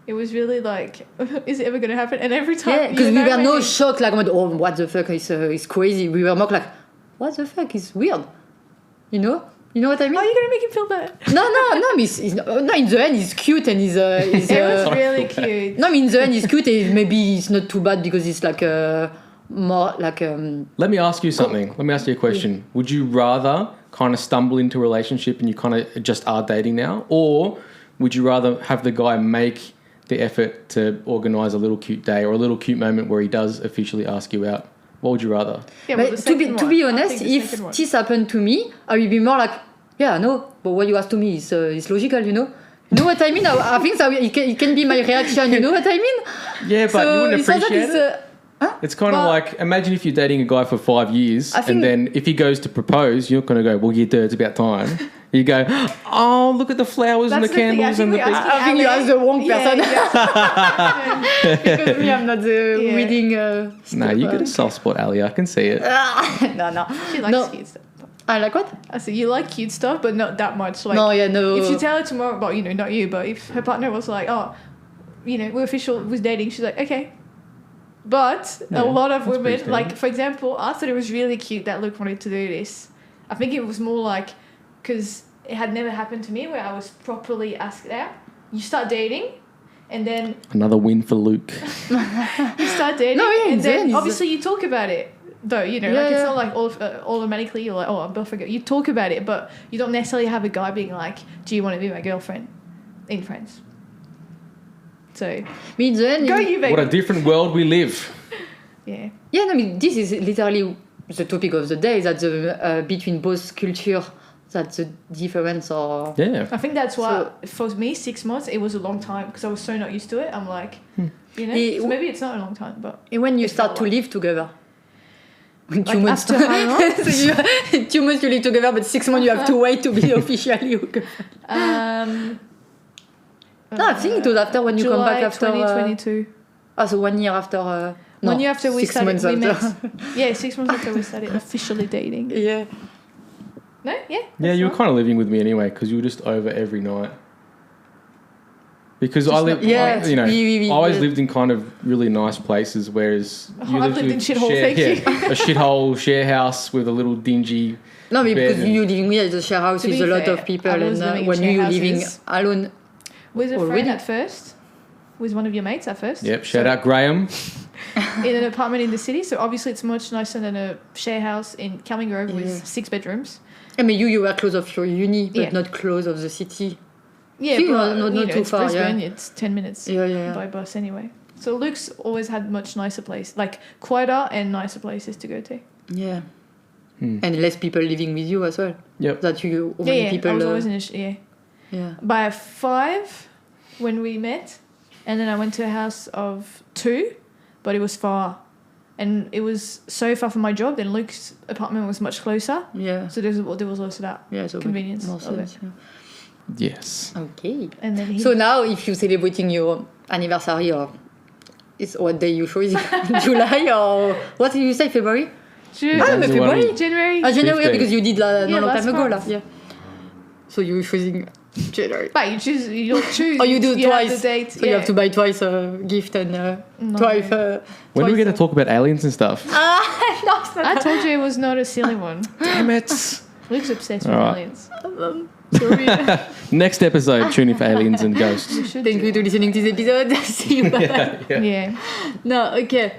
It was really like, is it ever going to happen? And every time,
yeah, because we were no shocked like, oh, what the fuck is crazy. We were more like, what the fuck is weird, you know what I mean?
Are you going to make him feel bad?
No, no. In the end, he's cute and he's.
It was really cute.
No, I mean, in the end, he's cute and maybe it's not too bad because it's like more like.
Let me ask you something. Let me ask you a question. Would you rather kind of stumble into a relationship and you kind of just are dating now, or would you rather have the guy make the effort to organise a little cute day or a little cute moment where he does officially ask you out? What would you rather?
Yeah,
but to be honest, if this happened to me, I would be more like, yeah, no, but what you ask to me is logical, you know? You know what I mean? I think so, it can be my reaction, you know what I mean?
Yeah, but you wouldn't appreciate it. It's kind of
Well,
like, imagine if you're dating a guy for 5 years and then if he goes to propose, you're going to go, well, yeah, dude, it's about time. You go, oh, look at the flowers and the candles and the...
I think you asked the wrong person.
Yeah.
Because me, I'm not the reading
No, you got a soft spot, Ali. I can see it.
No.
She likes cute stuff.
I like what?
I said, you like cute stuff, but not that much. Like,
no.
If you tell her tomorrow, well, not you, but if her partner was like, oh, we're official with dating, she's like, okay. But a lot of women, like, for example, I thought it was really cute that Luke wanted to do this. I think it was more like, because it had never happened to me where I was properly asked out. You start dating, and then...
Another win for Luke.
You start dating, and then obviously you talk about it. Though, it's not like automatically you're like, oh, I'm boyfriend. You talk about it, but you don't necessarily have a guy being like, do you want to be my girlfriend? In friends. So,
go
you, baby.
What a different world we live.
Yeah.
Yeah, no, I mean, this is literally the topic of the day, that the between both culture, that's the difference or...
Yeah.
I think that's why, for me, 6 months, it was a long time because I was so not used to it. I'm like, so maybe it's not a long time, but...
And when you start to live together?
Like 2 months. After how long?
So 2 months you live together, but 6 months you have to wait to be officially No, I think it was after when you
July
come back after...
2022.
So 1 year after...
1 year after we started, we met.
After.
Yeah, 6 months after we started officially dating.
Yeah.
No? Yeah?
Yeah, you were kind of living with me anyway because you were just over every night. Because I lived, I always lived in kind of really nice places, whereas
I've lived in shithole, thank you.
A shithole share house with a little dingy.
No, because you living with the share house with a lot of people, and when you're living alone.
With a friend at first, with one of your mates at first.
Yep, shout out Graham.
In an apartment in the city, so obviously it's much nicer than a share house in Kelming Grove with 6 bedrooms.
I mean, you were close of your uni, but not close of the city.
Yeah, but
not too
it's
far.
Brisbane, it's 10 minutes by bus anyway. So Luke's always had much nicer places, like quieter and nicer places to go to.
Yeah. And less people living with you as well.
Yep.
That you people.
I was always in
Yeah.
By 5 when we met, and then I went to a house of 2, but it was far. and it was so far from my job. Then Luke's apartment was much closer.
Yeah.
So there was also that
So
convenience
more
of
sense,
it.
yeah.
Yes.
Okay.
And then
So now, if you're celebrating your anniversary, or it's what day you show? Is it July or what did you say? February?
January.
January.
January,
15th.
because you did not long
last
time ago.
month.
Yeah. So you're choosing January.
But you don't choose.
Oh, you do twice.
Have the date.
So you have to buy twice a gift and twice.
When do we get to talk about aliens and stuff?
I told you it was not a silly one.
Damn it.
Luke's obsessed with
All right.
aliens.
Sorry.
Next episode, tune in for aliens and ghosts.
We should
Thank
do
you to listening to this episode. See you. Bye.
Yeah.
No, okay.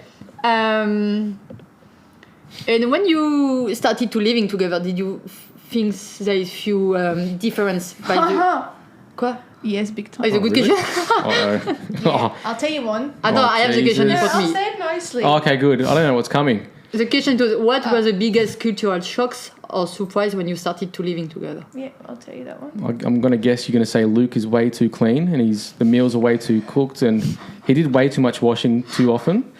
And when you started to living together, did you think there is few difference by the... Quoi?
Yes, big
Oh,
time.
it's a good
really?
question.
Oh.
I'll tell you one.
I know, I have the question
Jesus.
for
I'll
me.
say it nicely.
Oh, okay, good. I don't know what's coming.
The question was, what were the biggest cultural shocks or surprise when you started to living together?
Yeah, I'll tell you that one.
I'm going to guess you're going to say Luke is way too clean and the meals are way too cooked and he did way too much washing too often.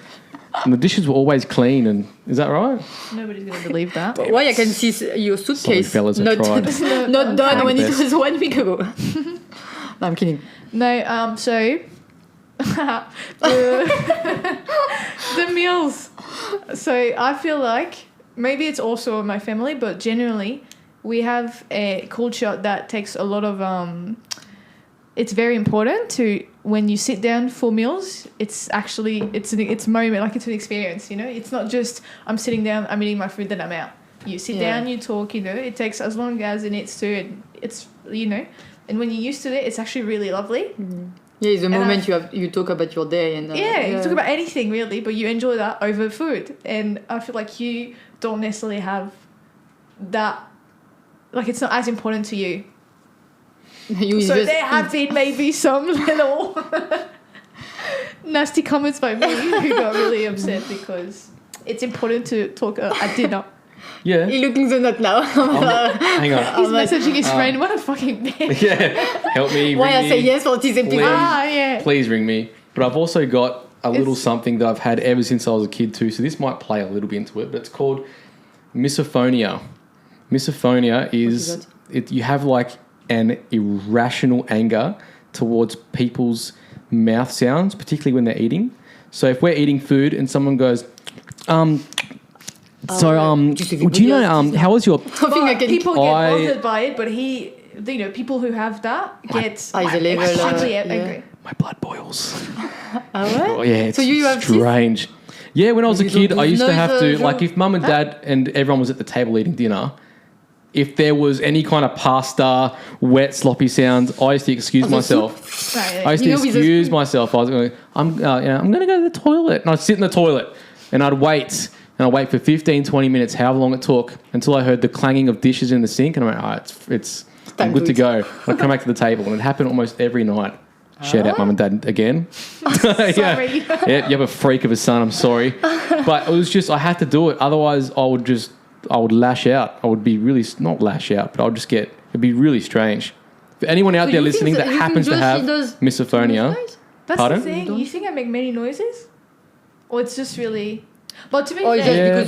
And the dishes were always clean, and is that right?
Nobody's going to believe that.
But why I can see your suitcase
fellas, I
not,
tried.
not done when it
best.
was 1 week ago. No, I'm kidding.
No, so the meals. So I feel like maybe it's also in my family, but generally we have a culture that takes a lot of it's very important to when you sit down for meals. It's actually it's a moment, like it's an experience. You know, it's not just I'm sitting down, I'm eating my food, then I'm out. You sit down, you talk. You know, it takes as long as it needs to. And it's and when you're used to it, it's actually really lovely.
Mm-hmm. Yeah, it's the moment you talk about your day and
you talk about anything really, but you enjoy that over food. And I feel like you don't necessarily have that. Like it's not as important to you. There have been maybe some little nasty comments by me who got really upset because it's important to talk at dinner.
Yeah.
He's looking so not now.
Hang on.
He's messaging his friend, what a fucking bitch.
Yeah. Help me.
Why I
ring
say
me.
yes for this episode.
Yeah.
Please ring me. But I've also got a little something that I've had ever since I was a kid too. So this might play a little bit into it, but it's called misophonia. Misophonia is you have like an irrational anger towards people's mouth sounds, particularly when they're eating. So if we're eating food and someone goes, do you know, how was your...
People get bothered by it, but people who have that get extremely angry.
My blood boils.
Oh,
yeah, it's
so you have
strange. Yeah, when I was a kid, I used to have to, like,
noises,
if mum and dad and everyone was at the table eating dinner, if there was any kind of pasta, wet, sloppy sounds, I used to excuse myself. I used to excuse myself. I was going, I'm going to go to the toilet. And I'd sit in the toilet and I'd wait. And I'd wait for 15, 20 minutes, however long it took, until I heard the clanging of dishes in the sink. And I went, all right, I'm good to go. I'd come back to the table. And it happened almost every night. Shout out mum and dad again.
Sorry.
Yeah, you have a freak of a son, I'm sorry. But it was just, I had to do it. Otherwise, I would lash out. I would be really, not lash out, but it'd be really strange. For anyone out there listening that happens to have misophonia.
That's
Pardon?
the thing. You think I make many noises? Or it's just really... But to be
fair...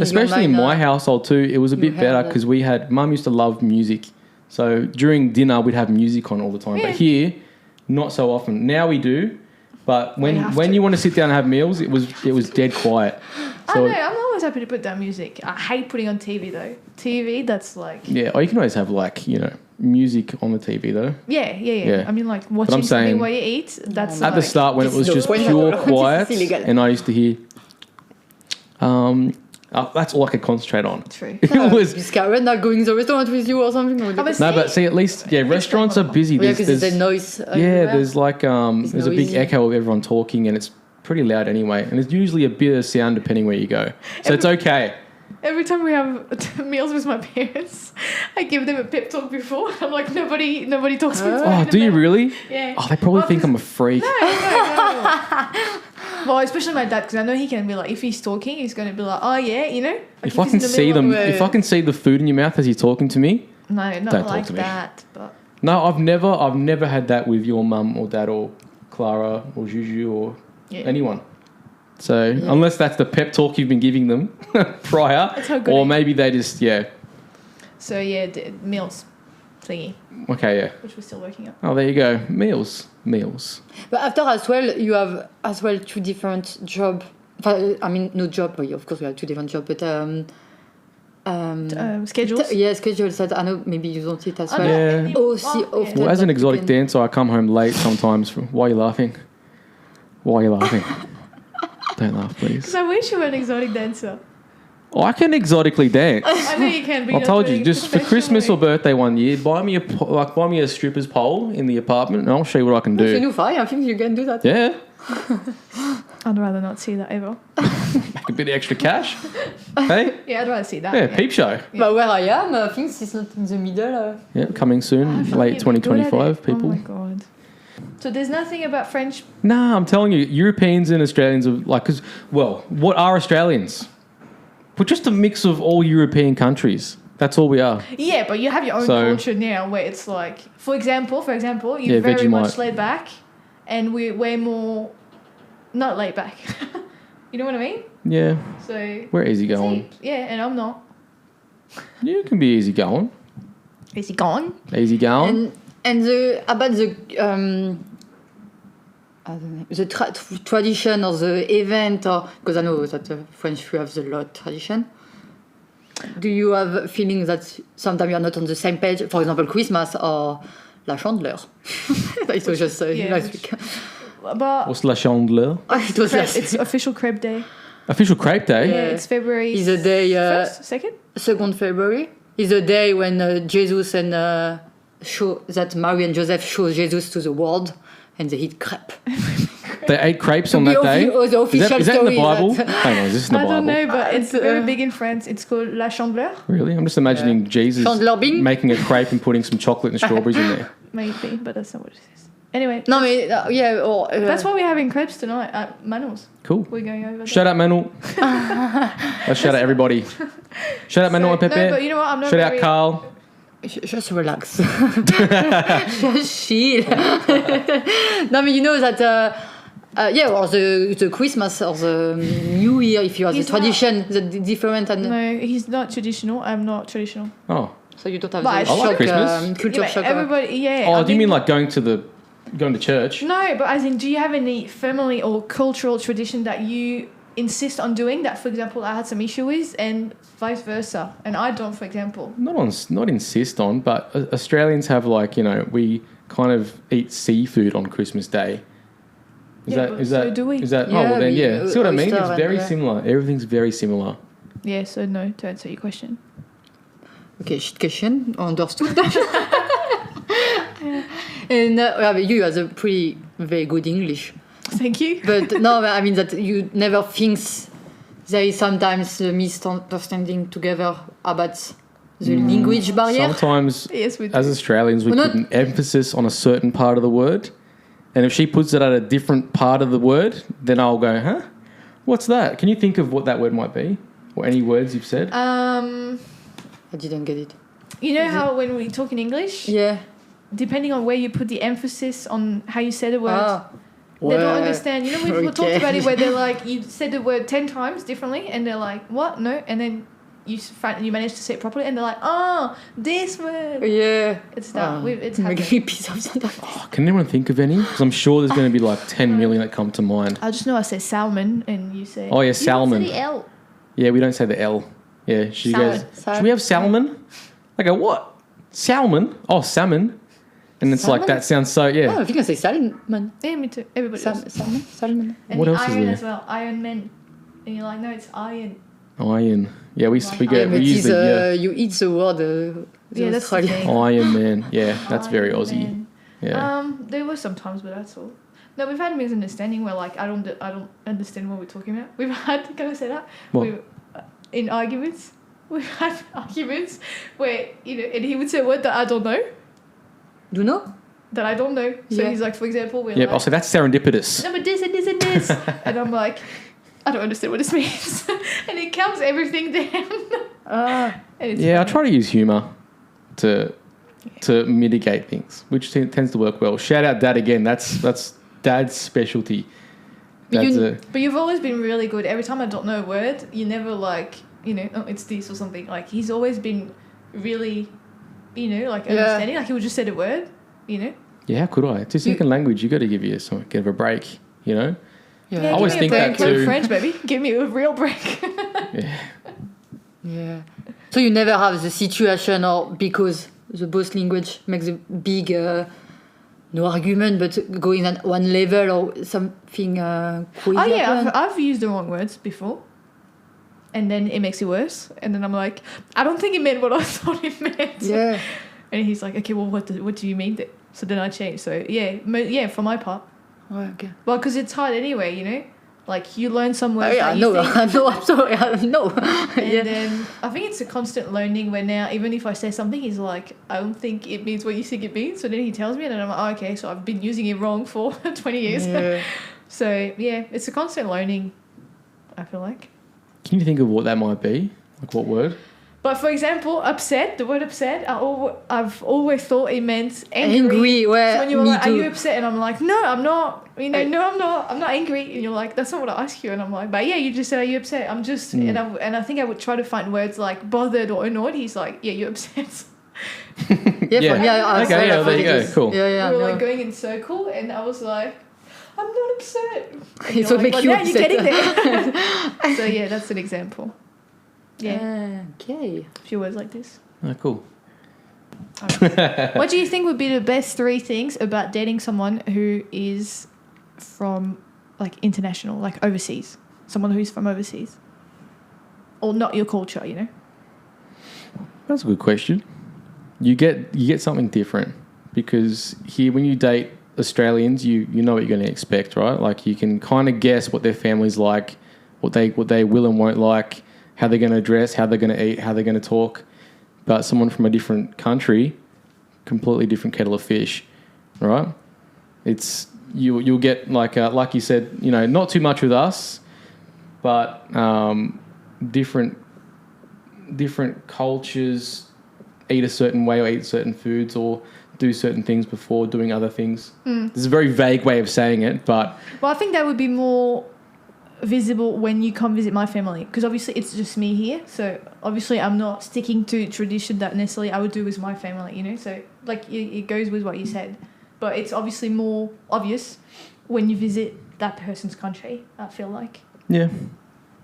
especially in my household too, it was a bit better because mum used to love music. So during dinner, we'd have music on all the time. Yeah. But here, not so often. Now we do. But when you want to sit down and have meals, it was dead quiet. So
I'm always happy to put down music. I hate putting on TV though. TV, that's like...
Yeah, or you can always have music on the TV though.
Yeah. I mean like watching something while you eat, that's
at the start when it was just pure quiet and I used to hear... that's all I could concentrate on.
True.
Is Karen not going to the restaurant with you or something?
No, but see, at least, restaurants are busy.
Because there's noise.
There's like, there's a big echo of everyone talking and it's pretty loud anyway. And there's usually a bit of sound depending where you go. So it's okay.
Every time we have meals with my parents, I give them a pep talk before. I'm like, nobody talks with me.
Oh, do you really?
Yeah.
Oh, they probably think I'm a freak.
No. Well, especially my dad, because I know he can be like, if he's talking, he's going to be like, oh yeah, Like
if I can see them, if I can see the food in your mouth as you're talking to me,
no, not
don't
like
talk to me.
that. But
no, I've never had that with your mum or dad or Clara or Juju or anyone. So unless that's the pep talk you've been giving them prior, or maybe they just
So yeah, meals thingy.
Okay, yeah.
Which we're still working on.
Oh, there you go. Meals.
But after as well, you have as well two different jobs. I mean, no job. But of course, we have two different jobs. But
schedules.
Schedules that I know maybe you don't it as well.
Yeah.
Often,
well, as an exotic dancer, I come home late sometimes. Why are you laughing? Don't laugh, please.
Because I wish you were an exotic dancer.
Oh, I can exotically dance.
I know you can. But
I told you, just for Christmas or birthday one year, buy me a stripper's pole in the apartment, and I'll show you what I can do.
I think you can do that.
Yeah.
I'd rather not see that ever.
Make a bit of extra cash. Hey?
Yeah, I'd rather see that.
Yeah, peep show.
Yeah. But where I am, I think it's not in the middle.
Yeah, coming soon, late 2025, people.
Oh my god. So there's nothing about French.
Nah, I'm telling you, Europeans and Australians are like, what are Australians? We're just a mix of all European countries. That's all we are.
Yeah, but you have your own culture now where it's like, for example, you're very much laid back, and we're more not laid back. You know what I mean?
Yeah.
So
we're easygoing.
Yeah, and I'm not.
You can be easygoing.
Easygoing.
And about the I don't know, the tradition or the event, or because I know that French we have the lot tradition. Do you have a feeling that sometimes you are not on the same page? For example, Christmas or La Chandeleur. It was just last week.
But
what's La Chandeleur?
It was
it's official crepe day.
Official crepe day?
Yeah, it's February.
It's the day
2nd
February. It's the day when Jesus and show that Mary and Joseph show Jesus to the world, and they eat crepe.
They ate crepes on that day? Is that in the Bible? Hang on, is this in the Bible?
I don't know, but it's very big in France. It's called La Chandeleur.
Really? I'm just imagining Jesus making a crepe and putting some chocolate and strawberries in there.
Maybe, but that's not what it is. Anyway.
No,
that's why we're having crepes tonight at Manuel's.
Cool.
We're going over there.
Shout out Manuel. Let's shout out everybody. Shout out Manuel and Pepe.
No, but you know what? I'm not
shout out Carl.
Just relax. Just chill. No, but you know that, or the Christmas or the New Year, if you have the tradition, the different. And
no, he's not traditional. I'm not traditional.
Oh.
So you don't have
the shock, Christmas.
Culture shock. Everybody,
Oh, do you mean like going to church?
No, but as in, do you have any family or cultural tradition that you insist on doing that, for example, I had some issue with, and vice versa, and I don't, for example?
Not insist on, but Australians have we kind of eat seafood on Christmas Day.
So do we?
See what I mean? It's very similar. Everything's very similar.
Yeah, so no, to answer your question.
Okay, shit question, understood. And you have a pretty very good English.
Thank you.
But no, I mean that you never think there is sometimes a misunderstanding together about the language barrier.
Sometimes,
yes, we do.
As Australians, we put an emphasis on a certain part of the word, and if she puts it at a different part of the word, then I'll go, huh? What's that? Can you think of what that word might be? Or any words you've said?
I didn't get it.
You know how when we talk in English?
Yeah.
Depending on where you put the emphasis on how you say the word, they don't understand. You know, we talked about it where they're like, you said the word 10 times differently, and they're like, what? No. And then you manage to say it properly, and they're like, oh, this word.
Yeah.
It's that. It's happening.
Can anyone think of any? Because I'm sure there's going to be like 10 million that come to mind.
I just know I say salmon, and you say...
Oh, yeah, salmon.
You say the L.
Yeah, we don't say the L. Yeah, she goes, should we have salmon? I go, what? Salmon? Oh, salmon. And it's salmon? Like, that sounds so, yeah.
Oh, I think I say salmon.
Yeah, me too. Everybody does.
Salmon.
And
what else
iron
is there?
as well. Iron men. And you're like, no, it's iron.
Iron. Yeah, we use
you eat the word.
That's the thing.
Iron man. Yeah, that's very Aussie.
Man.
Yeah.
There were some times, but that's all. No, we've had a misunderstanding where like I don't understand what we're talking about. We've had, can I say that?
What?
In arguments. We've had arguments where, and he would say a word that I don't know.
Do you know?
That I don't know. So he's like, for example, we're like...
I'll say that's serendipitous.
No, but this and this and this. And I'm like, I don't understand what this means. And it counts everything down.
I try to use humour to mitigate things, which tends to work well. Shout out Dad again. That's Dad's specialty.
But you've always been really good. Every time I don't know a word, you never like, oh, it's this or something. Like, he's always been really, like understanding. Like, he would just say the word,
Yeah, how could I? It's a second language. You got to give you some kind of a break,
Yeah,
I always think that too.
French, baby. Give me a real break.
Yeah. So you never have the situation, or because the both language makes a big, no argument, but going at one level or something crazy.
I've used the wrong words before. And then it makes it worse. And then I'm like, I don't think it meant what I thought it meant.
Yeah.
And he's like, okay, well, what do you mean? So then I change. So yeah, for my part.
Oh, okay.
Well, because it's hard anyway, Like, you learn some words
I'm sorry, no.
And then I think it's a constant learning where now, even if I say something, he's like, I don't think it means what you think it means. So then he tells me, and I'm like, oh, okay, so I've been using it wrong for 20 years.
Yeah.
So, yeah, it's a constant learning, I feel like.
Can you think of what that might be? Like, what word?
But for example, upset, the word upset, I've always thought it meant angry.
Angry, well,
so when you were
me
like,
too.
are you upset? And I'm like, no, I'm not. I'm not. I'm not angry. And you're like, that's not what I asked you. And I'm like, but yeah, you just said, are you upset? I'm just, and I think I would try to find words like bothered or annoyed. He's like, yeah, you're upset.
For me,
there you go, cool.
Yeah,
we were like going in circle, and I was like, I'm not upset. And
It's
you're
what makes you
now
upset.
you're getting there. So yeah, that's an example. Yeah.
Okay.
A few words like this.
Oh, cool.
What do you think would be the best 3 things about dating someone who is from, like, international, like overseas? Someone who's from overseas. Or not your culture,
That's a good question. You get something different, because here when you date Australians, you know what you're going to expect, right? Like, you can kind of guess what their family's like, what they will and won't like, how they're going to dress, how they're going to eat, how they're going to talk. But someone from a different country, completely different kettle of fish, right? It's you'll get like you said, not too much with us, but different cultures eat a certain way or eat certain foods or do certain things before doing other things. There's a very vague way of saying it, but
well, I think that would be more visible when you come visit my family, because obviously it's just me here, so obviously I'm not sticking to tradition that necessarily I would do with my family, so like it goes with what you said, but it's obviously more obvious when you visit that person's country, I feel like.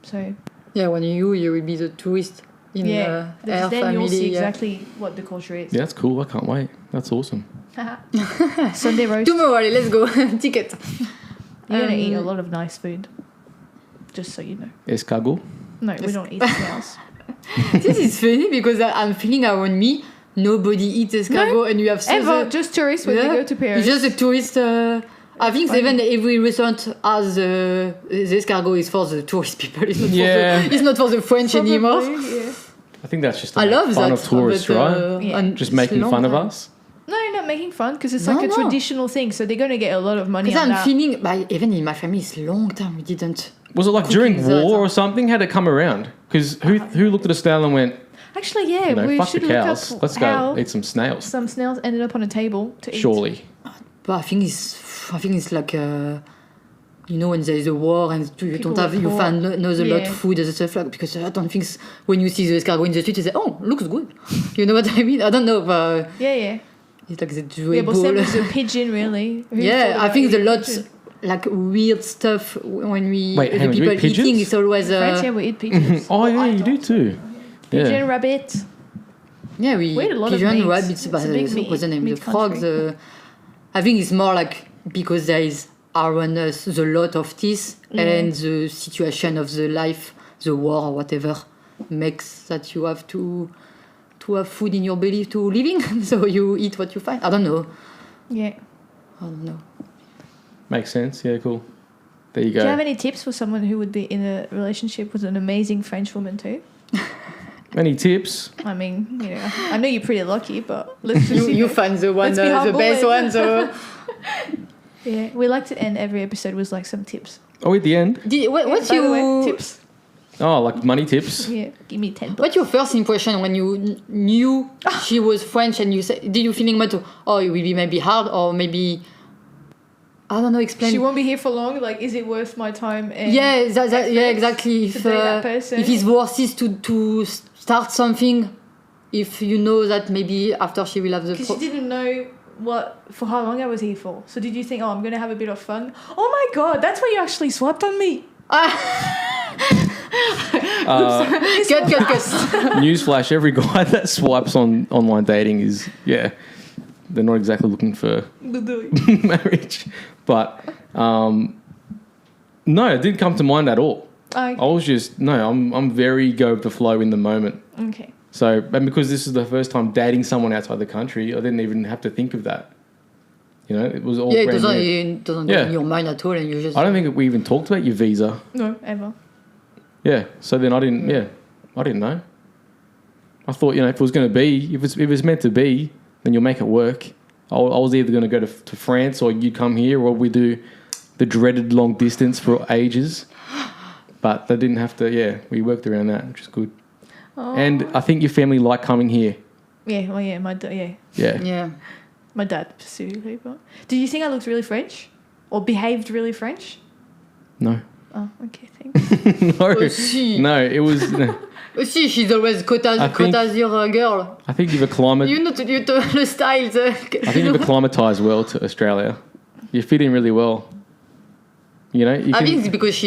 So
when you will be the tourist in
then
family,
you'll see exactly what the culture is.
yeah, that's cool. I can't wait. That's awesome.
Sunday roast.
Tomorrow, let's go. Ticket.
You're gonna eat a lot of nice food, just so you know.
Escargot?
No, we don't eat snails.
This is funny because I'm feeling around me nobody eats escargot, and you have
ever just tourists when you go to Paris.
It's just a tourist. I think even every restaurant has the escargot is for the tourist people. It's not for the French anymore.
Yeah.
I think that's just
I love
fun
that,
of tourists,
but,
right? Just making fun of us.
No, not making fun, because it's like a traditional thing, so they're going to get a lot of money
Because
on
I'm
that.
feeling, even in my family, it's a long time we didn't.
Was it like during war or something? How did it come around? Because who looked at a snail and went,
actually, yeah, we
fuck
should
the cows.
look up
Let's go eat some snails.
some snails ended up on a table to eat.
Surely.
But I think it's like when there is a war and you
People
don't have you
report.
find not a lot of food and stuff like, because I don't think when you see the escargot in the street you say, oh, looks good. You know what I mean? I don't know, but
Yeah.
it's like the
Yeah, but
doable.
same with the pigeon, really. Who thought
I
about
think the
eating
lots
pigeon?
like weird stuff when we
Wait, hang on, you
people
eat pigeons?
eating. It's always
French, yeah, we eat pigeons.
Oh, yeah, you do too.
Pigeon,
Yeah.
rabbit.
we
We ate a lot of
pigeon,
meats.
rabbits,
It's a big
what's the name? The
meat
frogs.
country.
I think it's more like because there is around us the lot of this and the situation of the life, the war or whatever, makes that you have to have food in your belly to living. So you eat what you find. I don't know.
Yeah.
I don't know.
Makes sense. Yeah, cool. There you go.
Do you have any tips for someone who would be in a relationship with an amazing French woman too?
Any tips?
I mean, I know you're pretty lucky, but let's just
You find the one,
Let's be
the
humble
best
and-
one. So
Yeah, we like to end every episode with like some tips.
Oh, at the end?
what's
By the way,
your
tips?
Oh, like money tips?
Yeah, give me 10 bucks.
What's your first impression when you knew she was French and you said, did you feeling much? Oh, it will be maybe hard or maybe I don't know, explain.
She won't be here for long. Like, is it worth my time? And
yeah, exactly.
To date that person.
If it's worth it to start something, if you know that maybe after she will have the...
Because you didn't know for how long I was here for. So did you think, I'm going to have a bit of fun? Oh my God, that's why you actually swiped on me.
Cut.
Newsflash, every guy that swipes on online dating is, they're not exactly looking for marriage. But, no, it didn't come to mind at all.
Okay.
I was just, I'm very go with the flow in the moment.
Okay.
So, and because this is the first time dating someone outside the country, I didn't even have to think of that. You know, it was all
it
brand
doesn't
new.
go in your mind at all, and you just...
I don't think we even talked about your visa.
No, ever.
Yeah, so then I didn't know. I thought, if it was going to be, if it's meant to be, then you'll make it work. I was either going to go to France or you'd come here, or we do the dreaded long distance for ages. But they didn't have to, we worked around that, which is good.
Oh.
And I think your family liked coming here.
Yeah, well, yeah, my dad, yeah.
Yeah.
My dad specifically. But did you think I looked really French? Or behaved really French?
No.
Oh, okay, thanks.
No, it was... No.
See, she's always Côte d'Azur girl.
I think you've acclimatized...
You know the styles.
I think you've acclimatized well to Australia. You fit in really well. You know?
I think it's because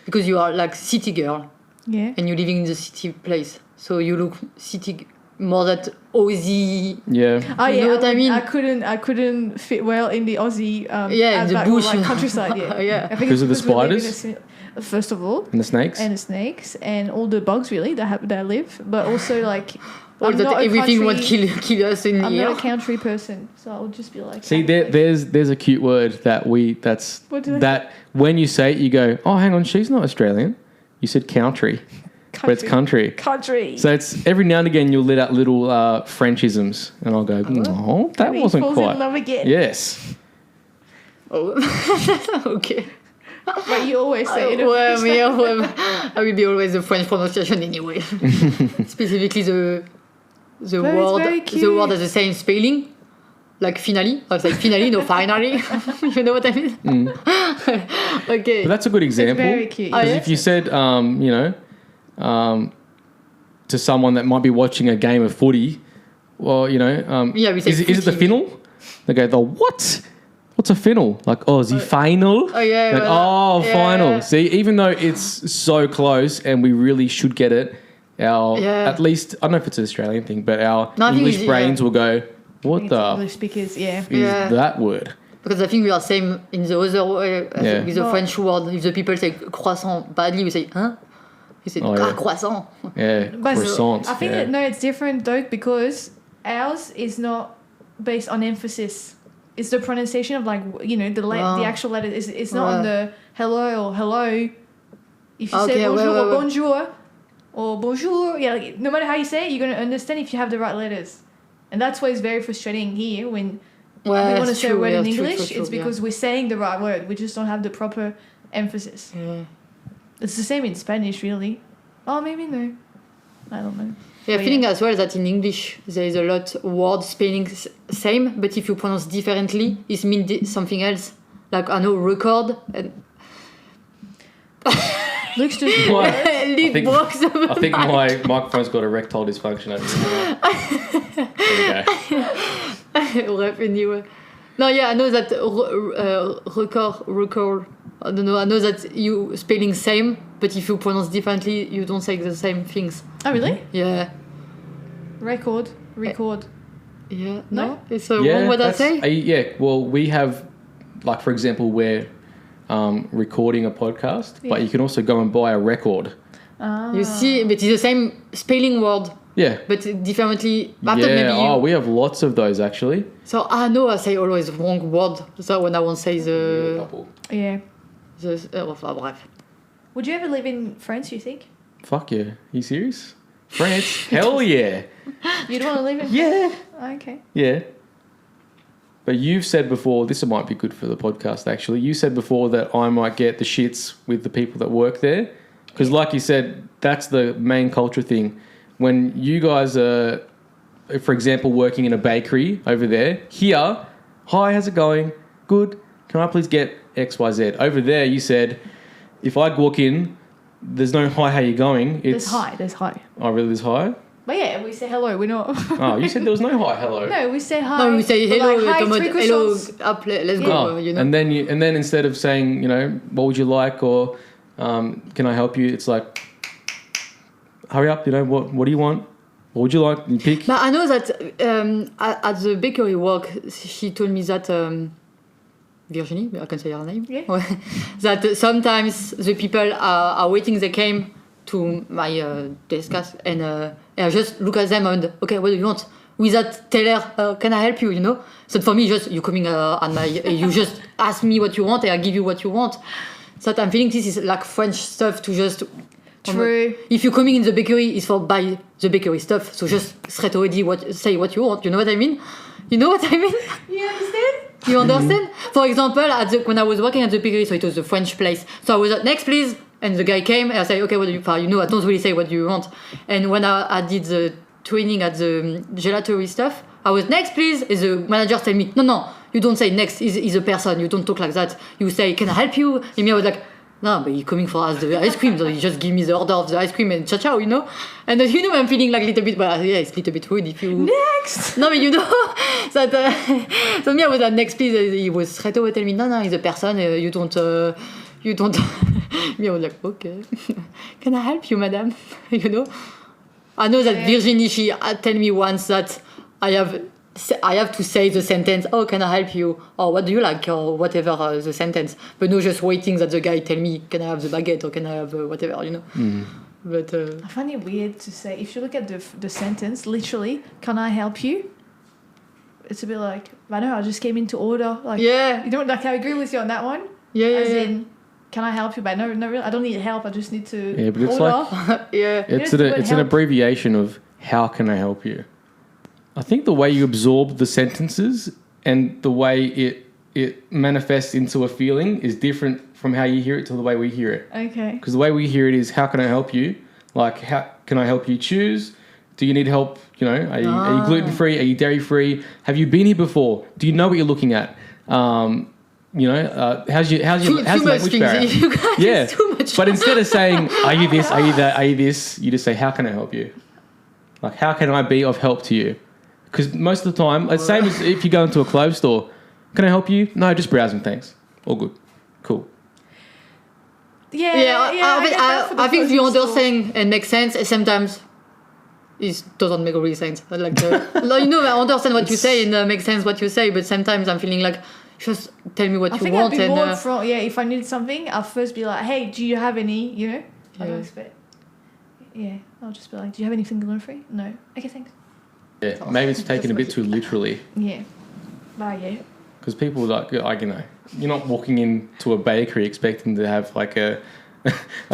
because you are like city girl.
Yeah.
And you're living in the city place. So you look city more that Aussie.
Yeah.
Oh,
you know what I mean?
I couldn't fit well in the Aussie
in the bush.
like countryside, yeah. I think
because of the spiders?
First of all.
And the snakes?
And all the bugs really that live. But also like
everything would kill us in
I'm
here.
not a country person, so I'll just be like...
See, there's a cute word that when you say it, you go, oh, hang on, she's not Australian. You said country. But it's country.
Country.
So it's every now and again you'll let out little Frenchisms, and I'll go, oh, that wasn't
falls
quite.
In love again.
Yes.
Oh, okay.
But you always say it.
I will be always the French pronunciation anyway. Specifically the word has the same spelling. Like finale. I was like finale, no finally. You know what I mean? Okay.
But that's a good example.
It's very cute.
Because if you said, to someone that might be watching a game of footy, well, we say is it the final? They go, the what? What's a final? Like, Aussie final?
Oh, yeah.
Like, final. See, even though it's so close and we really should get it, at least, I don't know if it's an Australian thing, but our English brains will go, what the
English speakers,
is that word?
Because I think we are same in the other way. With the French word, if the people say croissant badly, we say, huh? You say, croissant.
Yeah, croissant.
I think it's different though, because ours is not based on emphasis. It's the pronunciation of the actual letters. It's not on the hello or hello. If you say bonjour or bonjour or bonjour, no matter how you say it, you're going to understand if you have the right letters. And that's why it's very frustrating here when we want to say a word in English. It's because we're saying the right word. We just don't have the proper emphasis. Yeah. It's the same in Spanish, really. Oh, maybe no. I don't know.
Yeah, feeling as well that in English there is a lot words spelling same, but if you pronounce differently, it means something else. Like I know record and.
Looks just
I think my microphone's got erectile dysfunction over here. There we
go. Anyway. No, I know that record. I don't know. I know that you spelling same, but if you pronounce differently, you don't say the same things.
Oh, really?
Yeah.
Record.
Yeah. No? It's wrong what I say?
Well, we have, like, for example, we're recording a podcast, but you can also go and buy a record.
You see, but it's the same spelling word.
Yeah.
But differently.
We have lots of those, actually.
So, I say always wrong word. So when I won't say the...
Yeah.
Bref.
Would you ever live in France, you think?
Fuck yeah. Are you serious? France? Hell yeah.
You'd want to live in France?
Yeah.
Okay.
Yeah. But you've said before, this might be good for the podcast actually, you said before that I might get the shits with the people that work there. Because like you said, that's the main culture thing. When you guys are, for example, working in a bakery over there, here, hi, how's it going? Good. can I please get XYZ? Over there, you said, if I walk in, there's no hi, how you going? It's
There's hi.
Oh, really? There's hi?
But yeah, we say hello. We're not.
Oh, you said there was no hi, hello.
No, we say hi.
No, we say
But
hello.
like, hi,
hello.
3 croissants.
Up, let's
Oh,
go. You know.
and then instead of saying, what would you like, or can I help you? It's like, hurry up. What do you want? What would you like? You pick.
But I know that at the bakery work, she told me that Virginie, I can say her name.
Yeah.
That sometimes the people are waiting. They came to my desk and I just look at them and okay, what do you want? Without tell her, can I help you? So for me, just you coming on my, you just ask me what you want and I give you what you want. So I'm feeling this is like French stuff to just.
True.
If you're coming in the bakery, it's for buy the bakery stuff. So just straight already say what you want. You know what I mean? You understand? You understand? For example, when I was working at the bakery, so it was a French place. So I was like, next please. And the guy came and I said, okay, what do you want? I don't really say what do you want. And when I did the training at the gelatery stuff, I was next please. And the manager said me, no, you don't say next. He's a person. You don't talk like that. You say, can I help you? And me, I was like, no, but you're coming for us the ice cream, so you just give me the order of the ice cream and ciao, And I'm feeling like a little bit, but yeah, it's a little bit rude if you...
Next!
No, but that... so me, I was like, next please, he was straight away telling me, no, he's a person, you don't... Me, I was like, okay. Can I help you, madam? I know that Virginie, she told me once that I have to say the sentence, oh, can I help you? Or what do you like? Or whatever the sentence. But no, just waiting that the guy tell me, can I have the baguette? Or can I have whatever, But
I find it weird to say, if you look at the sentence, literally, can I help you? It's a bit like, I know, I just came in to order. Like,
yeah.
You don't, like, I agree with you on that one.
Yeah,
As in, can I help you? But no, really, I don't need help. I just need to
Yeah, but it's
order.
like...
yeah.
It's an abbreviation of how can I help you? I think the way you absorb the sentences and the way it manifests into a feeling is different from how you hear it to the way we hear it.
Okay.
Because the way we hear it is, how can I help you? Like, how can I help you choose? Do you need help? Are you gluten-free? Are you dairy-free? Have you been here before? Do you know what you're looking at? How's the language barrier? Yeah. But instead of saying, are you this, are you that, are you this, you just say, how can I help you? Like, how can I be of help to you? Because most of the time, it's same as if you go into a clothes store. Can I help you? No, just browsing, thanks. All good. Cool.
I think you understand and makes sense, and sometimes it doesn't make really sense. Like, I understand what you say and makes sense what you say, but sometimes I'm feeling like, just tell me what you want.
I'd be more from, if I need something, I'll first be like, hey, do you have any, I don't expect. Yeah, I'll just be like, do you have anything gluten-free? No. Okay, thanks.
Yeah, maybe it's taken a bit too literally.
Yeah. But yeah.
Because people you're not walking into a bakery expecting to have like a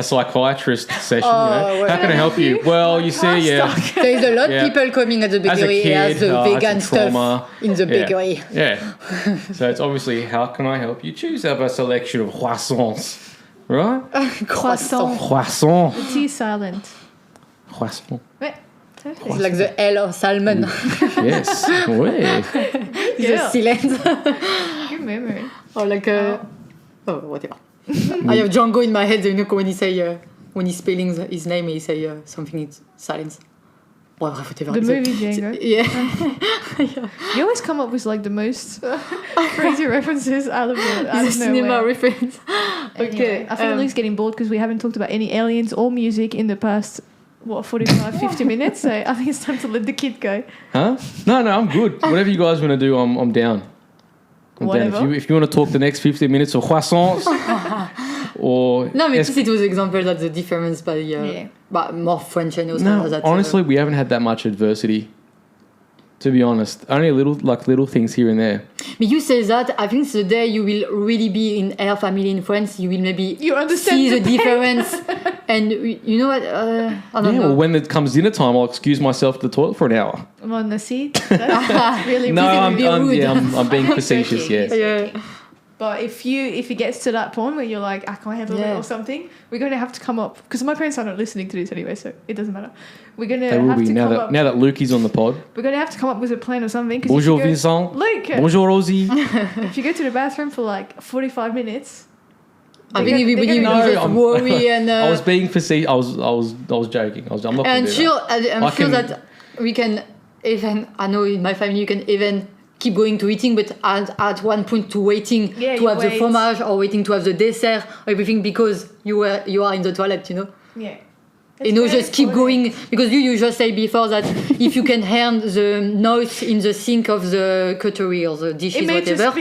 psychiatrist session. How can I help you? Well, you see,
there's a lot of people coming at the bakery as the vegan stuff in the bakery.
Yeah. So it's obviously, how can I help you? Choose out a selection of croissants, right? Croissant.
The T is silent.
Croissant.
Ouais.
It's like the L of salmon.
Yes. Oui.
The silence.
Good memory.
Or like whatever. I have Django in my head. When he say when he's spelling his name, he say something in silence. Well, whatever.
The movie Django.
Yeah.
You always come up with like the most crazy references out of
the cinema reference.
Okay. I think Luke's getting bored because we haven't talked about any aliens or music in the past 45, 50 minutes. So I think it's time to let the kid go.
Huh? No, I'm good. Whatever you guys want to do, I'm down.
Whatever.
If you want to talk the next 15 minutes of croissants or...
No, but it was an example that the difference but more French and also that.
Honestly, we haven't had that much adversity. To be honest, only little things here and there.
But you say that, I think the day you will really be in our family in France, you will maybe see the difference. And you know what? I don't know.
Well, when it comes dinner time, I'll excuse myself to the toilet for an hour.
I'm on the seat. That's really
no, I'm being facetious. Yes.
Yeah.
But if it gets to that point where you're like, I can't handle it or something, we're going to have to come up, because my parents are not listening to this anyway, so it doesn't matter. We're going to have to come up.
Now that Lukey's on the pod.
We're going to have to come up with a plan or something.
Bonjour Vincent.
Luke.
Bonjour Rosie.
If you go to the bathroom for like 45 minutes.
I think everybody will just worry and.
I was being facetious. I was joking. I'm not.
And I'm sure that we can even. I know in my family you can even keep going to eating, but at one point to waiting to have the fromage or waiting to have the dessert or everything because you are in the toilet, you know.
Yeah.
Just keep going, because you just say before that if you can hear the noise in the sink of the cutlery or the dishes, whatever.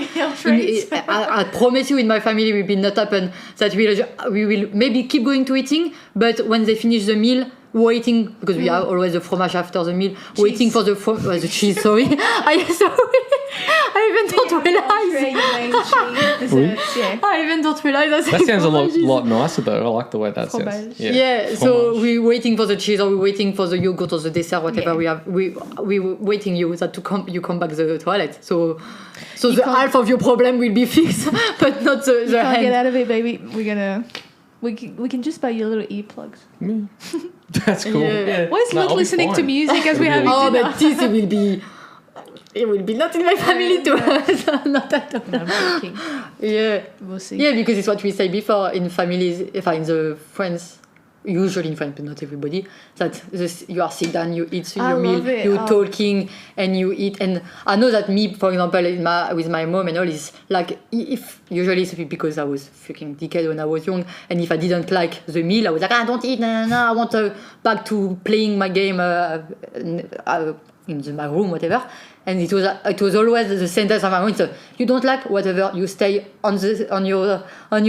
I promise you, in my family, it will not happen. That we will maybe keep going to eating, but when they finish the meal, waiting, because we have always the fromage after the meal, waiting for the cheese. Sorry, I even don't realize. I even don't realize
that sounds a lot nicer though. I like the way that sounds.
Yeah. So we're waiting for the cheese, or we're waiting for the yogurt or the dessert, whatever we have. We waiting you come back the toilet. So the half of your problem will be fixed, but not the
you can't
hand.
Get out of it, baby. We can just buy you little earplugs.
That's cool. Yeah.
Why is Luke listening to music as we're having dinner?
But this will be. It will be not in my family too. Not at all.
No, I'm joking.
Yeah.
We'll see.
Yeah, because it's what we say before in families, in the friends, usually in friends, but not everybody, that you are sit down, you eat your meal, you're talking, and you eat. And I know that me, for example, with my mom and all, is like, if usually it's because I was fucking dickhead when I was young, and if I didn't like the meal, I was like, I don't eat, no, I want back to playing my game in my room, whatever. And it was always the sentence of my mom. So you don't like whatever, you stay on your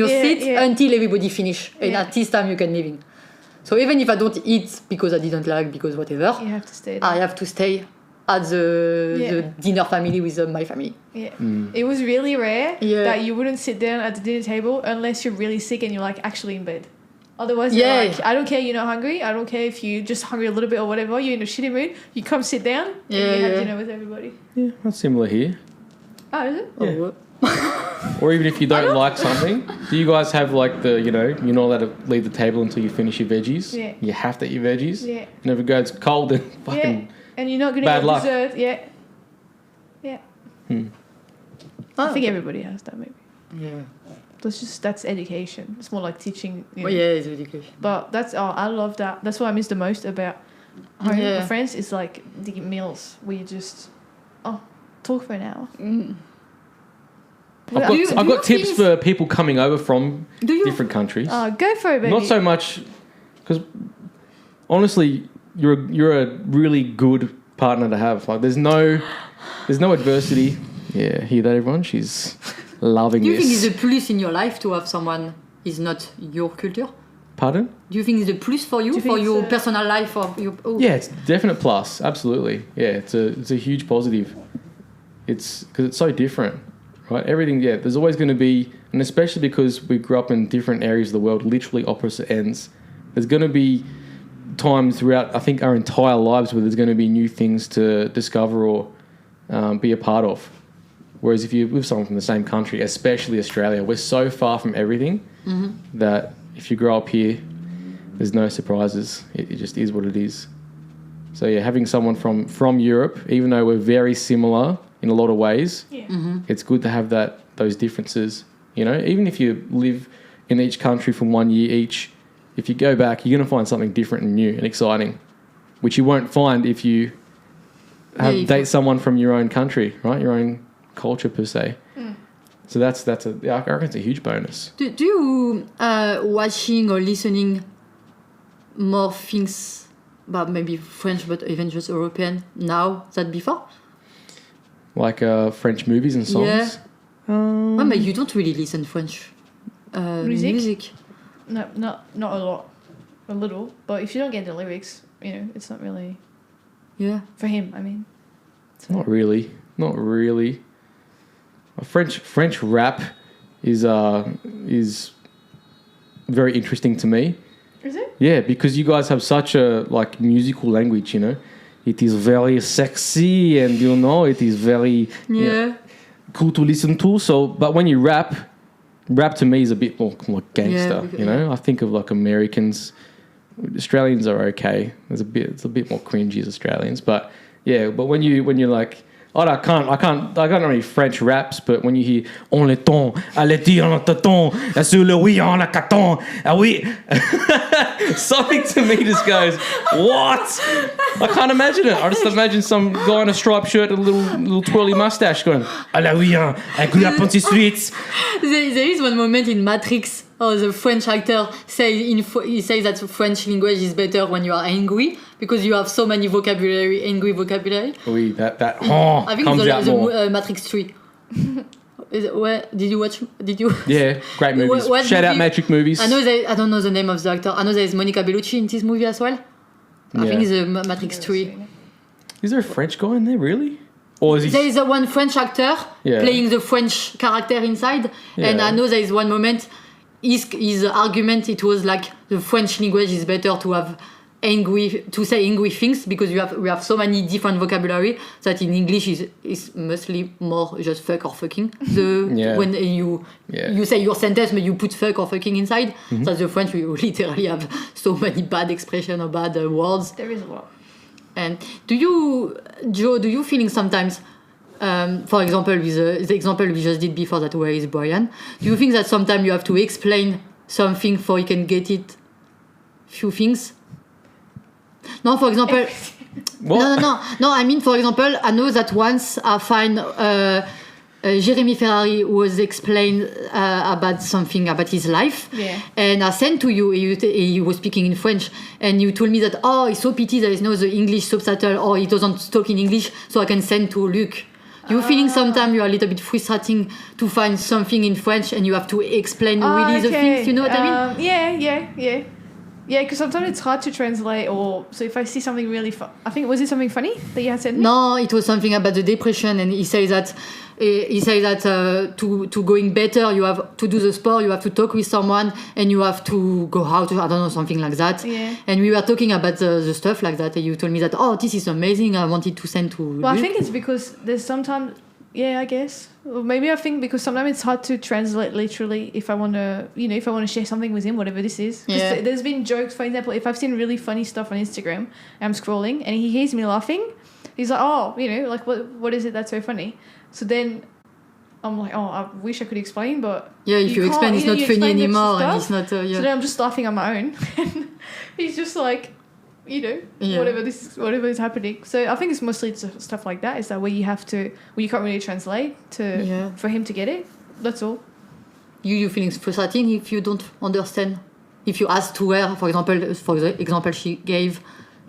seat until everybody finish, and at this time you can leave. So even if I don't eat because I didn't like, because whatever,
you have to stay there.
I have to stay at the dinner family with my family.
Yeah. It was really rare that you wouldn't sit down at the dinner table unless you're really sick and you're like actually in bed. Otherwise, you're like, I don't care you're not hungry. I don't care if you're just hungry a little bit or whatever. You're in a shitty mood. You come sit down and you have dinner with everybody.
Yeah, that's similar here.
Oh, is it?
Yeah. Or even if you don't like something, do you guys have like you're not allowed to leave the table until you finish your veggies? Yeah. You have to eat your veggies.
Yeah.
And if it goes cold, then fucking
and you're not going to get dessert. Yeah. Yeah. I think everybody has that maybe.
Yeah.
That's education. It's more like teaching.
Yeah, it's education.
But I love that. That's what I miss the most about home with friends. Is like the meals where you just talk for an hour.
I've got tips for people coming over from different countries.
Go for it, baby.
Not so much, because honestly, you're a really good partner to have. Like there's no adversity. Yeah, hear that, everyone? She's loving this.
Do you think it's a plus in your life to have someone is not your culture?
Pardon?
Do you think it's a plus for you for your personal life or your?
Yeah, it's a definite plus. Absolutely. Yeah, it's a huge positive. It's because it's so different, right? Everything. Yeah, there's always going to be, and especially because we grew up in different areas of the world, literally opposite ends. There's going to be times throughout, I think, our entire lives where there's going to be new things to discover or be a part of. Whereas if you're with someone from the same country, especially Australia, we're so far from everything that if you grow up here, there's no surprises. It just is what it is. So yeah, having someone from Europe, even though we're very similar in a lot of ways, it's good to have those differences. You know, even if you live in each country from 1 year each, if you go back, you're going to find something different and new and exciting, which you won't find if you date someone from your own country, right? Your own culture per se. So I reckon it's a huge bonus.
Do you watching or listening more things about maybe French, but even just European now than before?
Like French movies and songs?
Yeah. But you don't really listen French music.
No, not a lot. A little. But if you don't get the lyrics, it's not really...
Yeah.
For him, I mean. So.
Not really. French rap is very interesting to me.
Is it?
Yeah, because you guys have such a musical language, It is very sexy and it is very cool to listen to. So, but when you rap to me is a bit more like gangster.
Yeah,
you know, I think of like Americans. Australians are okay. It's a bit more cringy as Australians, but yeah. But when you're like, I can't know any French raps, but when you hear on le ton, à le dire en ton, sur le oui en la caton, ah oui, something to me just goes, what? I can't imagine it. I just imagine some guy in a striped shirt and a little twirly mustache going, à la oui, à la Ponty Streets.
There is one moment in Matrix. Oh, the French actor he says that French language is better when you are angry because you have so many angry vocabulary.
Oui, that
I think
comes out more.
Matrix 3. Did you watch? Did you?
Yeah, great movies.
What
Shout out
movie?
Matrix movies.
I don't know the name of the actor. I know there is Monica Bellucci in this movie as well. I think it's Matrix 3.
Is there a French guy in there, really? Or is he...
There is one French actor playing the French character inside, and I know there is one moment. His argument, it was like the French language is better to say angry things because we have so many different vocabulary that in English is mostly more just fuck or fucking. When you say your sentence but you put fuck or fucking inside. Mm-hmm. So the French we literally have so many bad expression or bad words.
There is a lot.
And do you feeling sometimes? For example, with the example we just did before that, where is Brian? Do you think that sometimes you have to explain something for you can get it? Few things. No, for example. No. I mean, for example, I know that once I find Jeremy Ferrari was explained about something about his life, and I sent to you. He was speaking in French, and you told me that it's so pity there is no the English subtitle or he doesn't talk in English, so I can send to Luc. You feeling sometimes you are a little bit frustrating to find something in French and you have to explain really the things, you know what I mean?
Yeah, because sometimes it's hard to translate. Or so if I see something really I think, was it something funny that you had said?
No, it was something about the depression, and he says that to going better, you have to do the sport, you have to talk with someone, and you have to go out. I don't know, something like that.
Yeah.
And we were talking about the stuff like that, and you told me that this is amazing. I wanted to send to.
Well, I think it's because there's sometimes. Yeah, I guess. Or maybe I think because sometimes it's hard to translate literally if I want to share something with him, whatever this is. Because there's been jokes, for example, if I've seen really funny stuff on Instagram, I'm scrolling and he hears me laughing, he's like, like, what is it that's so funny? So then I'm like, I wish I could explain, but...
Yeah, if you explain, it's not funny anymore. And it's not...
So then I'm just laughing on my own. He's just like... whatever is happening. So I think it's mostly stuff like that. Is that where you can't really translate for him to get it. That's all. You
feeling frustrating if you don't understand. If you ask to her, for the example she gave,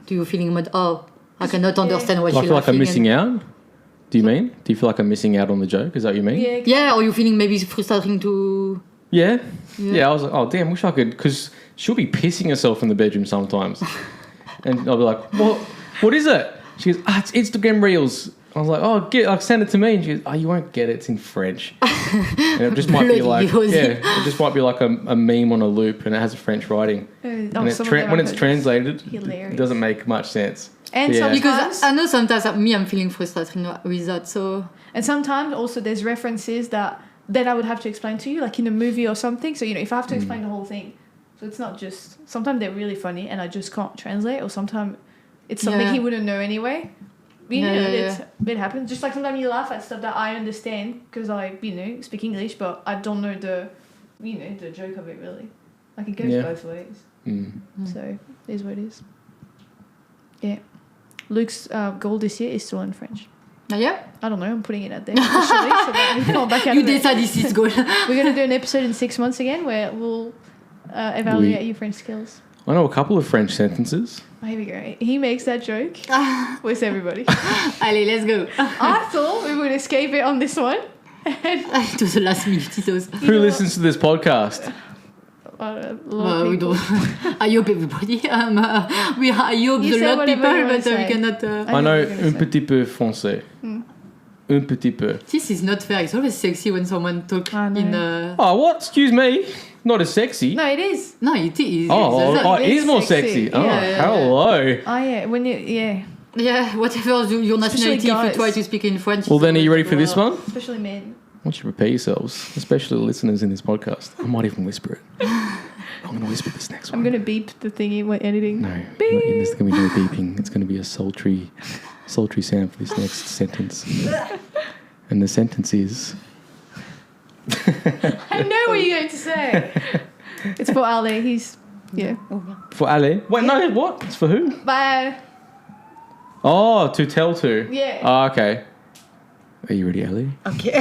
do you feeling I cannot understand what she's laughing? I
feel like I'm missing out. Do you mean? Do you feel like I'm missing out on the joke? Is that what you mean?
Yeah. Or you feeling maybe frustrating to?
Yeah. I was like, damn, wish I could, because she'll be pissing herself in the bedroom sometimes. And I'll be like, what is it? She goes, it's Instagram Reels. I was like, send it to me. And she goes, you won't get it. It's in French. And it just might be like, it just might be like a meme on a loop and it has a French writing. And when it's translated, it doesn't make much sense.
And
because I know sometimes I'm feeling frustrated with that. So
and sometimes also there's references that then I would have to explain to you, like in a movie or something. So, if I have to explain the whole thing. So it's not just... Sometimes they're really funny and I just can't translate, or sometimes it's something he wouldn't know anyway. It happens. Just like sometimes you laugh at stuff that I understand because I, speak English, but I don't know the joke of it really. Like it goes both ways. So it is what it is. Yeah. Luke's goal this year is to learn French.
Yeah?
I don't know, I'm putting it out there officially so that we can't back out
You decide this is good.
We're going to do an episode in 6 months again where we'll evaluate your French skills.
I know a couple of French sentences.
Oh, here we go. He makes that joke with everybody.
Allez, let's go.
I thought we would escape it on this one.
To the last minute.
Who listens to this podcast?
We don't. I hope everybody. I hope a lot of people, but we cannot.
I know un petit peu français. Un petit peu.
This is not fair. It's always sexy when someone talks in.
Oh, what? Excuse me. Not as sexy.
No, it is.
No, it is.
It is more sexy.
Yeah.
Hello.
Oh yeah, when you
Yeah, whatever your nationality, if you
guys.
try to speak in French.
Well,
it's
then, are you
always
ready for this one?
Especially men.
I want you to prepare yourselves, especially the listeners in this podcast. I might even whisper it. I'm going to whisper this next one.
I'm going to beep the thingy when editing.
No, there's going to be no beeping. It's going to be a sultry sound for this next sentence. And the sentence is...
I know what you're going to say. It's for Ali. He's... Yeah.
For Ali? Wait, no, what? It's for who?
Bye.
Oh, to tell to.
Yeah.
Oh, okay. Are you ready, Ali?
Okay.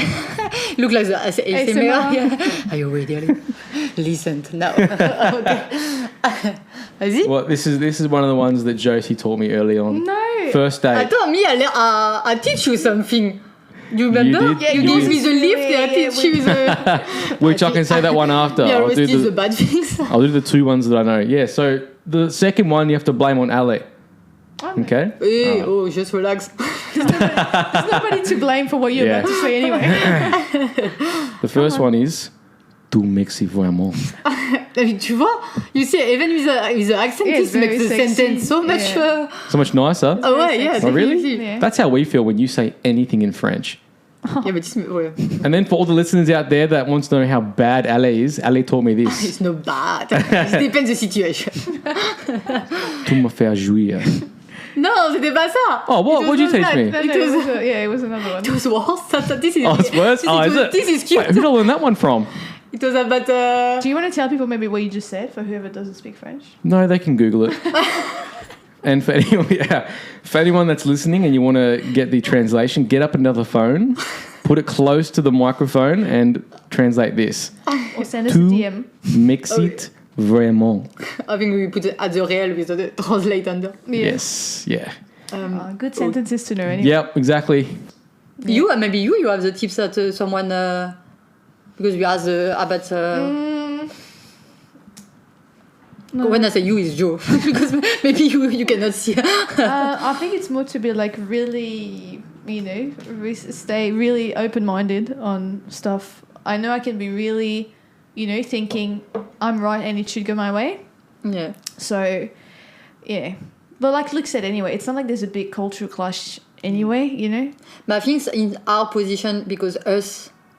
Look like the ASMR. Yeah. Are you ready, Ali? Listen now. Okay. Vas-y.
Well, this is one of the ones that Josie taught me early on.
No.
First date.
Attends, me, I teach you something. You remember?
did?
You gave me the lift and I teach you the...
Which I can say that one after.
Yeah,
I'll do
the bad things.
I'll do the two ones that I know. Yeah, so the second one you have to blame on Ali. Okay?
Hey, just relax.
There's nobody to blame for what you're about to say anyway.
The first one is... Tu m'excites vraiment.
Tu vois? You see, even with the accent, this makes the sentence so much...
So much nicer.
Oh, ouais, yeah.
Oh, really?
Yeah.
That's how we feel when you say anything in French.
Yeah, but
And then for all the listeners out there that wants to know how bad Ali is, Ali taught me this.
it's not bad. It depends the situation.
Tu me fais jouir.
Non, c'était pas ça.
Oh, what did you teach me?
No, it was another one.
It was worse. This is,
Oh, it's worse? Oh, is it?
This is cute.
Wait, who did I learn that one from?
It was about...
Do you want to tell people maybe what you just said for whoever doesn't speak French?
No, they can Google it. And for anyone that's listening and you want to get the translation, get up another phone, put it close to the microphone and translate this.
Or send us a DM.
M'excite vraiment.
I think we put it at the real with the translate under.
Yeah.
Yes, yeah.
Good sentences to know anyway.
Yep, exactly.
You, maybe you have the tips that someone... because you asked about...
No.
When I say you, it's Joe. Because maybe you cannot see.
I think it's more to be like really, stay really open-minded on stuff. I know I can be really, thinking I'm right and it should go my way.
Yeah.
So, yeah. But like Luke said anyway, it's not like there's a big cultural clash anyway,
But I think in our position, because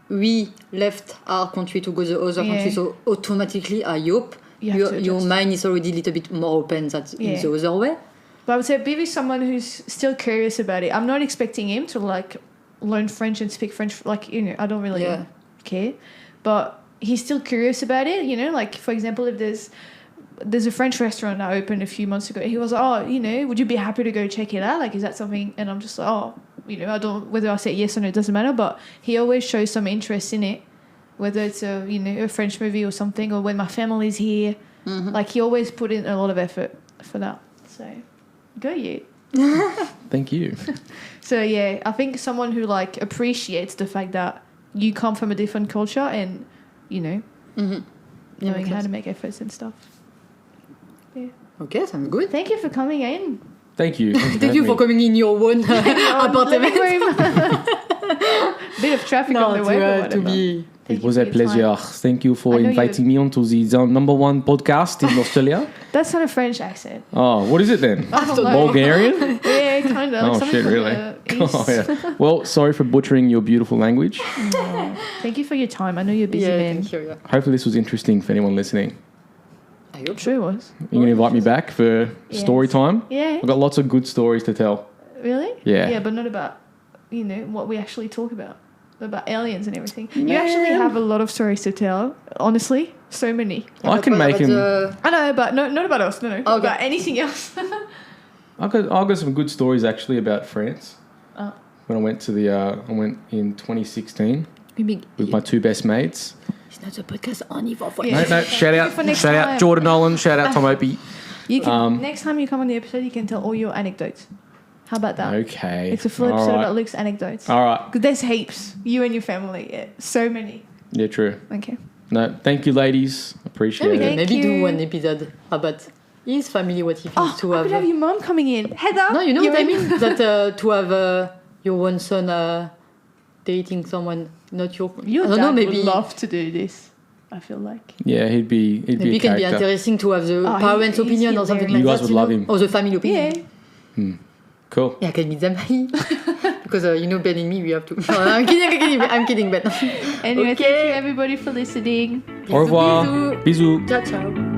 we left our country to go to the other country, so automatically, I hope, your mind is already a little bit more open than in the other way.
But I would say be with someone who's still curious about it. I'm not expecting him to like learn French and speak French. Like, I don't really care. But he's still curious about it, Like, for example, if there's a French restaurant that opened a few months ago. He was like, would you be happy to go check it out? Like, is that something? And I'm just like, I don't, whether I say yes or no, it doesn't matter. But he always shows some interest in it. Whether it's a French movie or something, or when my family's here, like he always put in a lot of effort for that. So, go you.
Thank you.
So yeah, I think someone who like appreciates the fact that you come from a different culture and knowing how to make efforts and stuff. Yeah.
Okay, sounds good.
Thank you for coming in.
Thank you.
Thank you for coming in your own apartment.
Bit of traffic on the way, but whatever.
It was a pleasure. Thank you for inviting me onto the number one podcast in Australia.
That's not a French accent.
Oh, what is it then?
I don't know.
Bulgarian?
Yeah, kind of.
Oh,
like
shit, really? Oh, yeah. Well, sorry for butchering your beautiful language.
Thank you for your time. I know you're a busy man.
Thank you,
Hopefully this was interesting for anyone listening.
I hope
Sure it was.
You're going to invite me back for story time?
Yeah.
I've got lots of good stories to tell.
Really?
Yeah.
Yeah, but not about, what we actually talk about. About aliens and everything. You actually have a lot of stories to tell. Honestly, so many.
I can make him...
I know, but not about us. No.
Okay.
About anything else.
I've got some good stories actually about France. When I went to I went in 2016 with my two best mates.
It's not a podcast only for
No, shout out Jordan Nolan, shout out Tom Opie.
You can, next time you come on the episode, you can tell all your anecdotes. How about that?
Okay.
It's a full episode about Luke's anecdotes.
All right.
Because there's heaps. You and your family. Yeah. So many.
Yeah, true.
Okay.
No, thank you, ladies. Appreciate it.
Maybe do one episode about his family, what he feels to
I
have.
could have your mom coming in. Heather.
No, you know what I mean? That to have your one son dating someone, not your...
Your
I don't
dad
know, maybe
would love to do this, I feel like.
Yeah, he'd be
maybe
a
it can be
character.
interesting to have the parents' opinion or something like that.
You guys would love him.
Or the family opinion.
Yeah.
Cool.
Yeah, I can meet them. Because, Ben and me, we have to. No, I'm kidding, Ben.
Anyway, thank you everybody for listening.
Au revoir. Bisous.
Ciao, ciao.